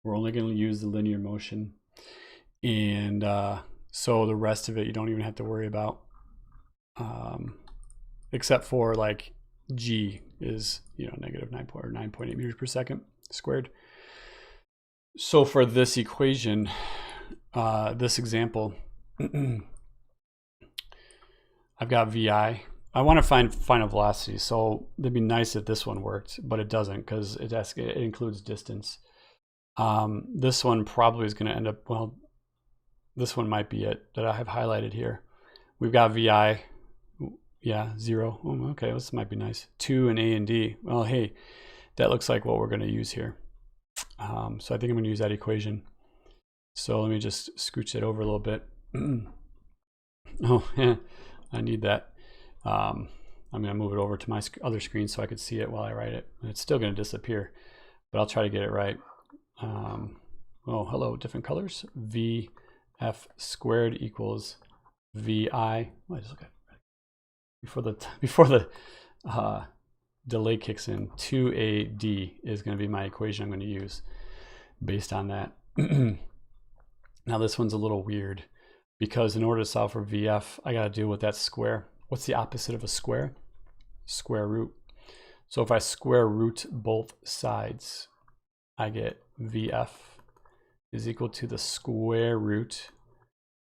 we're only going to use the linear motion, and so the rest of it you don't even have to worry about, except for like g is, you know, negative 9.8 meters per second squared. So for this equation, this example, I've got VI. I want to find final velocity, so it'd be nice if this one worked, but it doesn't because it includes distance. This one probably is going to end up, well, this one might be it that I have highlighted here. We've got VI, yeah, 0. Oh, okay, this might be nice. 2 and A and D. Well, hey, that looks like what we're going to use here. So I think I'm going to use that equation. So let me just scooch it over a little bit. Oh, yeah, I need that. I'm going to move it over to my other screen so I could see it while I write it. It's still going to disappear, but I'll try to get it right. Oh, hello, different colors. VF squared equals VI. Oh, I just look at it. Before the delay kicks in, 2AD is going to be my equation I'm going to use based on that. Now this one's a little weird because in order to solve for VF, I got to deal with that square. What's the opposite of a square? Square root. So if I square root both sides, I get VF is equal to the square root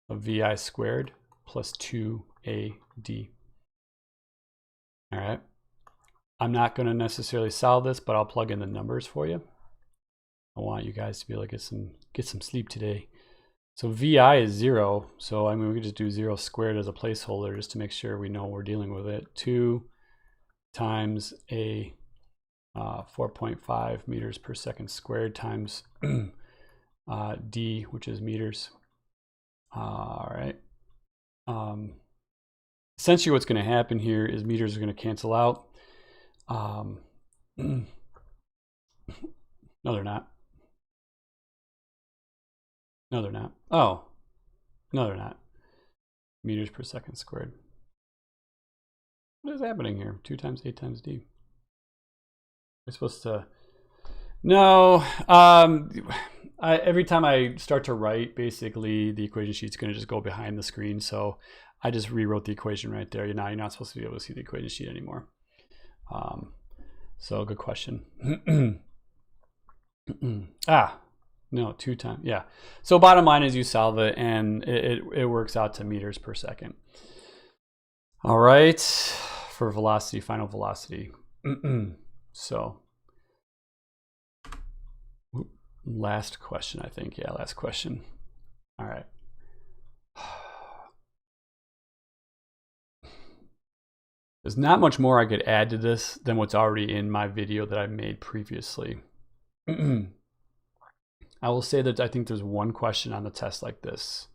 of VI squared plus 2AD. All right. I'm not going to necessarily solve this, but I'll plug in the numbers for you. I want you guys to be able to get some sleep today. So VI is 0. So I mean, we could just do 0 squared as a placeholder just to make sure we know we're dealing with it. 2 times a 4.5 meters per second squared times D, which is meters. All right. Essentially what's going to happen here is meters are going to cancel out. No, they're not. No, they're not. Oh, no, they're not. Meters per second squared. What is happening here? 2 times 8 times D. We're supposed to... No. Every time I start to write, basically, the equation sheet's going to just go behind the screen. So I just rewrote the equation right there. Now you're not supposed to be able to see the equation sheet anymore. So good question. No, 2 times, yeah. So bottom line is you solve it and it works out to meters per second. All right, for velocity, final velocity. So last question, I think. Yeah, last question. All right. There's not much more I could add to this than what's already in my video that I made previously. I will say that I think there's one question on the test like this.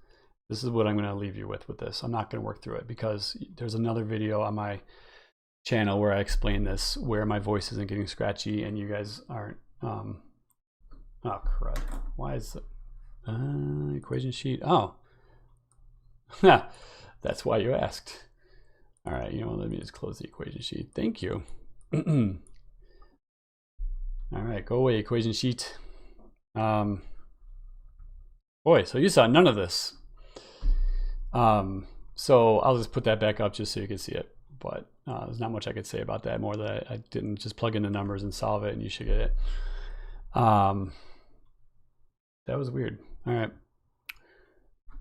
This is what I'm going to leave you with this. I'm not going to work through it because there's another video on my channel where I explain this, where my voice isn't getting scratchy and you guys aren't. Oh, crud. Why is the equation sheet? Oh, that's why you asked. All right, you know what? Let me just close the equation sheet. Thank you. All right, go away, equation sheet. Boy, so you saw none of this. So I'll just put that back up just so you can see it. But there's not much I could say about that more that I didn't just plug in the numbers and solve it and you should get it. That was weird. All right.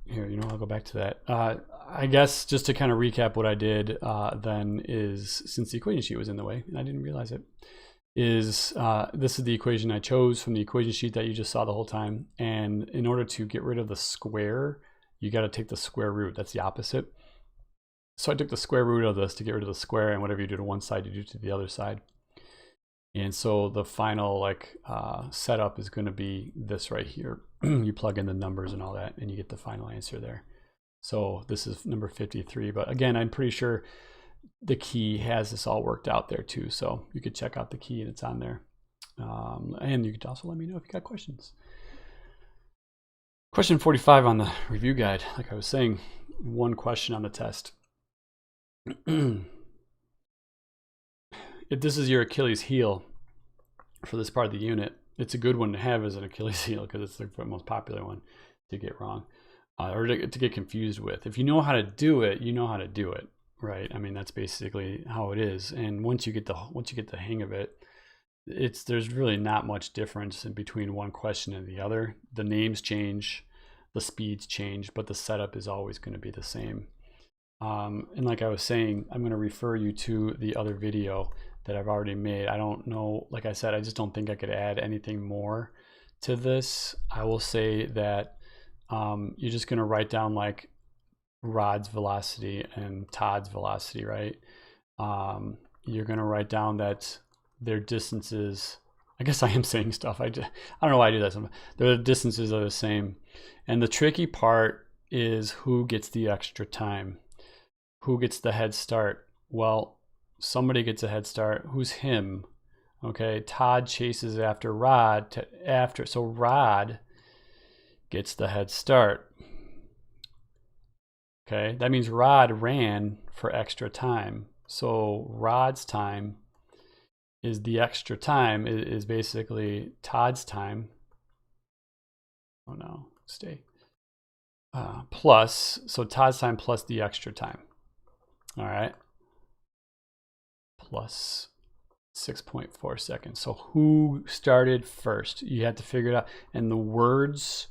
here, I'll go back to that. I guess just to kind of recap what I did then is, since the equation sheet was in the way, and I didn't realize it, is this is the equation I chose from the equation sheet that you just saw the whole time. And in order to get rid of the square, you got to take the square root. That's the opposite. So I took the square root of this to get rid of the square, and whatever you do to one side, you do to the other side. And so the final setup is going to be this right here. You plug in the numbers and all that, and you get the final answer there. So this is number 53. But again, I'm pretty sure the key has this all worked out there too. So you could check out the key and it's on there. And you could also let me know if you got questions. Question 45 on the review guide. Like I was saying, one question on the test. If this is your Achilles heel for this part of the unit, it's a good one to have as an Achilles heel because it's the most popular one to get wrong or to get confused with. If you know how to do it, you know how to do it, right? I mean, that's basically how it is. And once you get the hang of it, there's really not much difference in between one question and the other. The names change, the speeds change, but the setup is always going to be the same. And like I was saying, I'm going to refer you to the other video that I've already made. I don't know, like I said, I just don't think I could add anything more to this. I will say that you're just going to write down like Rod's velocity and Todd's velocity, right? You're going to write down that their distances, I guess I am saying stuff. I don't know why I do that sometimes. Their distances are the same. And the tricky part is who gets the extra time. Who gets the head start? Well, somebody gets a head start. Who's him? Okay, Todd chases after Rod so Rod gets the head start. Okay, that means Rod ran for extra time. So Rod's time is the extra time, is basically Todd's time. Oh no, stay. Plus, so Todd's time plus the extra time. All right, plus 6.4 seconds. So who started first? You have to figure it out. And the words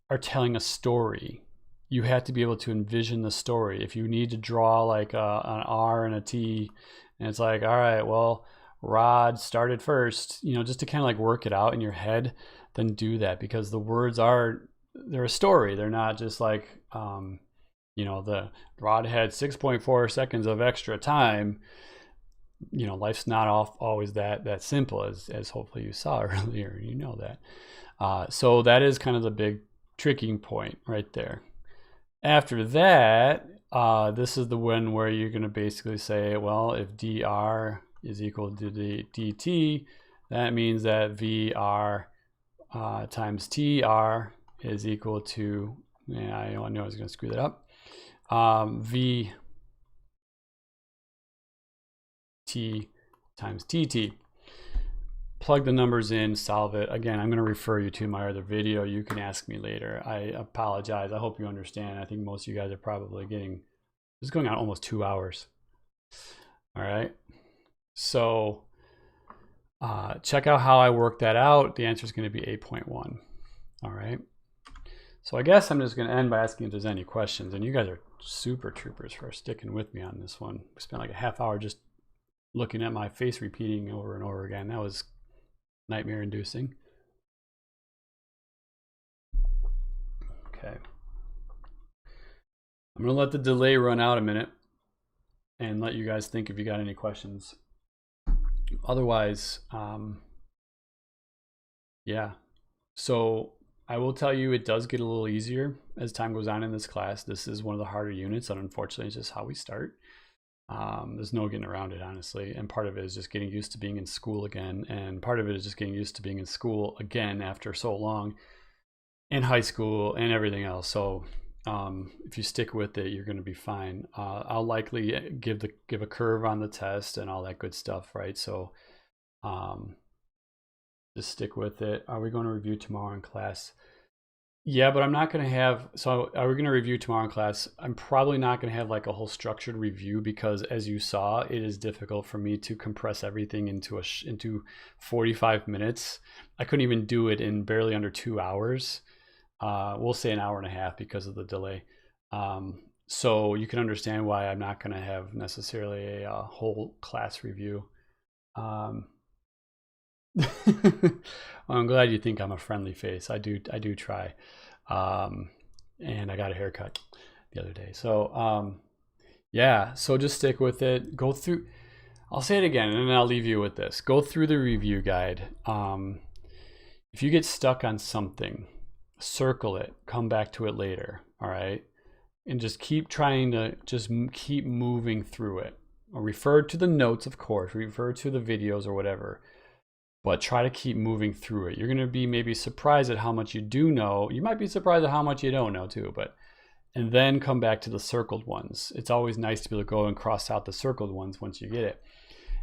are telling a story. You have to be able to envision the story. If you need to draw like an R and a T, and it's like, all right, well, Rod started first, just to kind of like work it out in your head, then do that, because the words they're a story. They're not just like, the Rod had 6.4 seconds of extra time. Life's not always that simple, as hopefully you saw earlier. That. So that is kind of the big tricking point right there. After that, this is the one where you're going to basically say, well, if dr is equal to the dt, that means that vr times tr is equal to, I know I was going to screw that up, v t times tt. Plug the numbers in, solve it. Again, I'm going to refer you to my other video. You can ask me later. I apologize. I hope you understand. I think most of you guys are probably this is going on almost 2 hours. All right. So check out how I work that out. The answer is going to be 8.1. All right. So I guess I'm just going to end by asking if there's any questions. And you guys are super troopers for sticking with me on this one. We spent like a half hour just looking at my face repeating over and over again. That was nightmare inducing. Okay. I'm going to let the delay run out a minute and let you guys think if you got any questions. Otherwise, yeah. So I will tell you, it does get a little easier as time goes on in this class. This is one of the harder units, and unfortunately, it's just how we start. There's no getting around it, honestly. And part of it is just getting used to being in school again. And part of it is just getting used to being in school again after so long in high school and everything else. So if you stick with it, you're going to be fine. I'll likely give a curve on the test and all that good stuff, right? So just stick with it. Are we going to review tomorrow in class? Yeah, but I'm not going to have, so are we going to review tomorrow in class? I'm probably not going to have like a whole structured review, because as you saw, it is difficult for me to compress everything into 45 minutes. I couldn't even do it in barely under 2 hours. We'll say an hour and a half because of the delay. So you can understand why I'm not going to have necessarily a whole class review. I'm glad you think I'm a friendly face. I do try. And I got a haircut the other day. So yeah, so just stick with it. Go through, I'll say it again and then I'll leave you with this. Go through the review guide. If you get stuck on something, circle it, come back to it later, all right? And just keep trying to keep moving through it. Or refer to the notes, of course, refer to the videos or whatever, but try to keep moving through it. You're gonna be maybe surprised at how much you do know. You might be surprised at how much you don't know too, and then come back to the circled ones. It's always nice to be able to go and cross out the circled ones once you get it.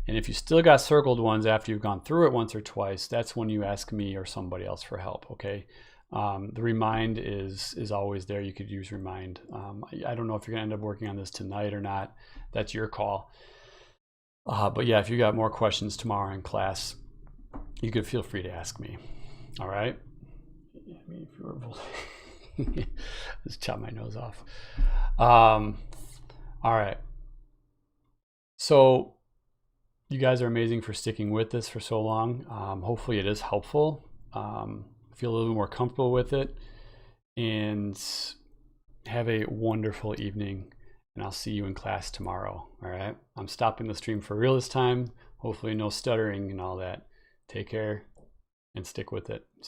And if you still got circled ones after you've gone through it once or twice, that's when you ask me or somebody else for help, okay? The remind is always there. You could use remind. I don't know if you're gonna end up working on this tonight or not. That's your call. But yeah, if you got more questions tomorrow in class, you could feel free to ask me. All right? Just chop my nose off. All right. So you guys are amazing for sticking with this for so long. Hopefully it is helpful. Feel a little more comfortable with it, and have a wonderful evening, and I'll see you in class tomorrow. All right, I'm stopping the stream for real this time. Hopefully no stuttering and all that. Take care and stick with it. See you.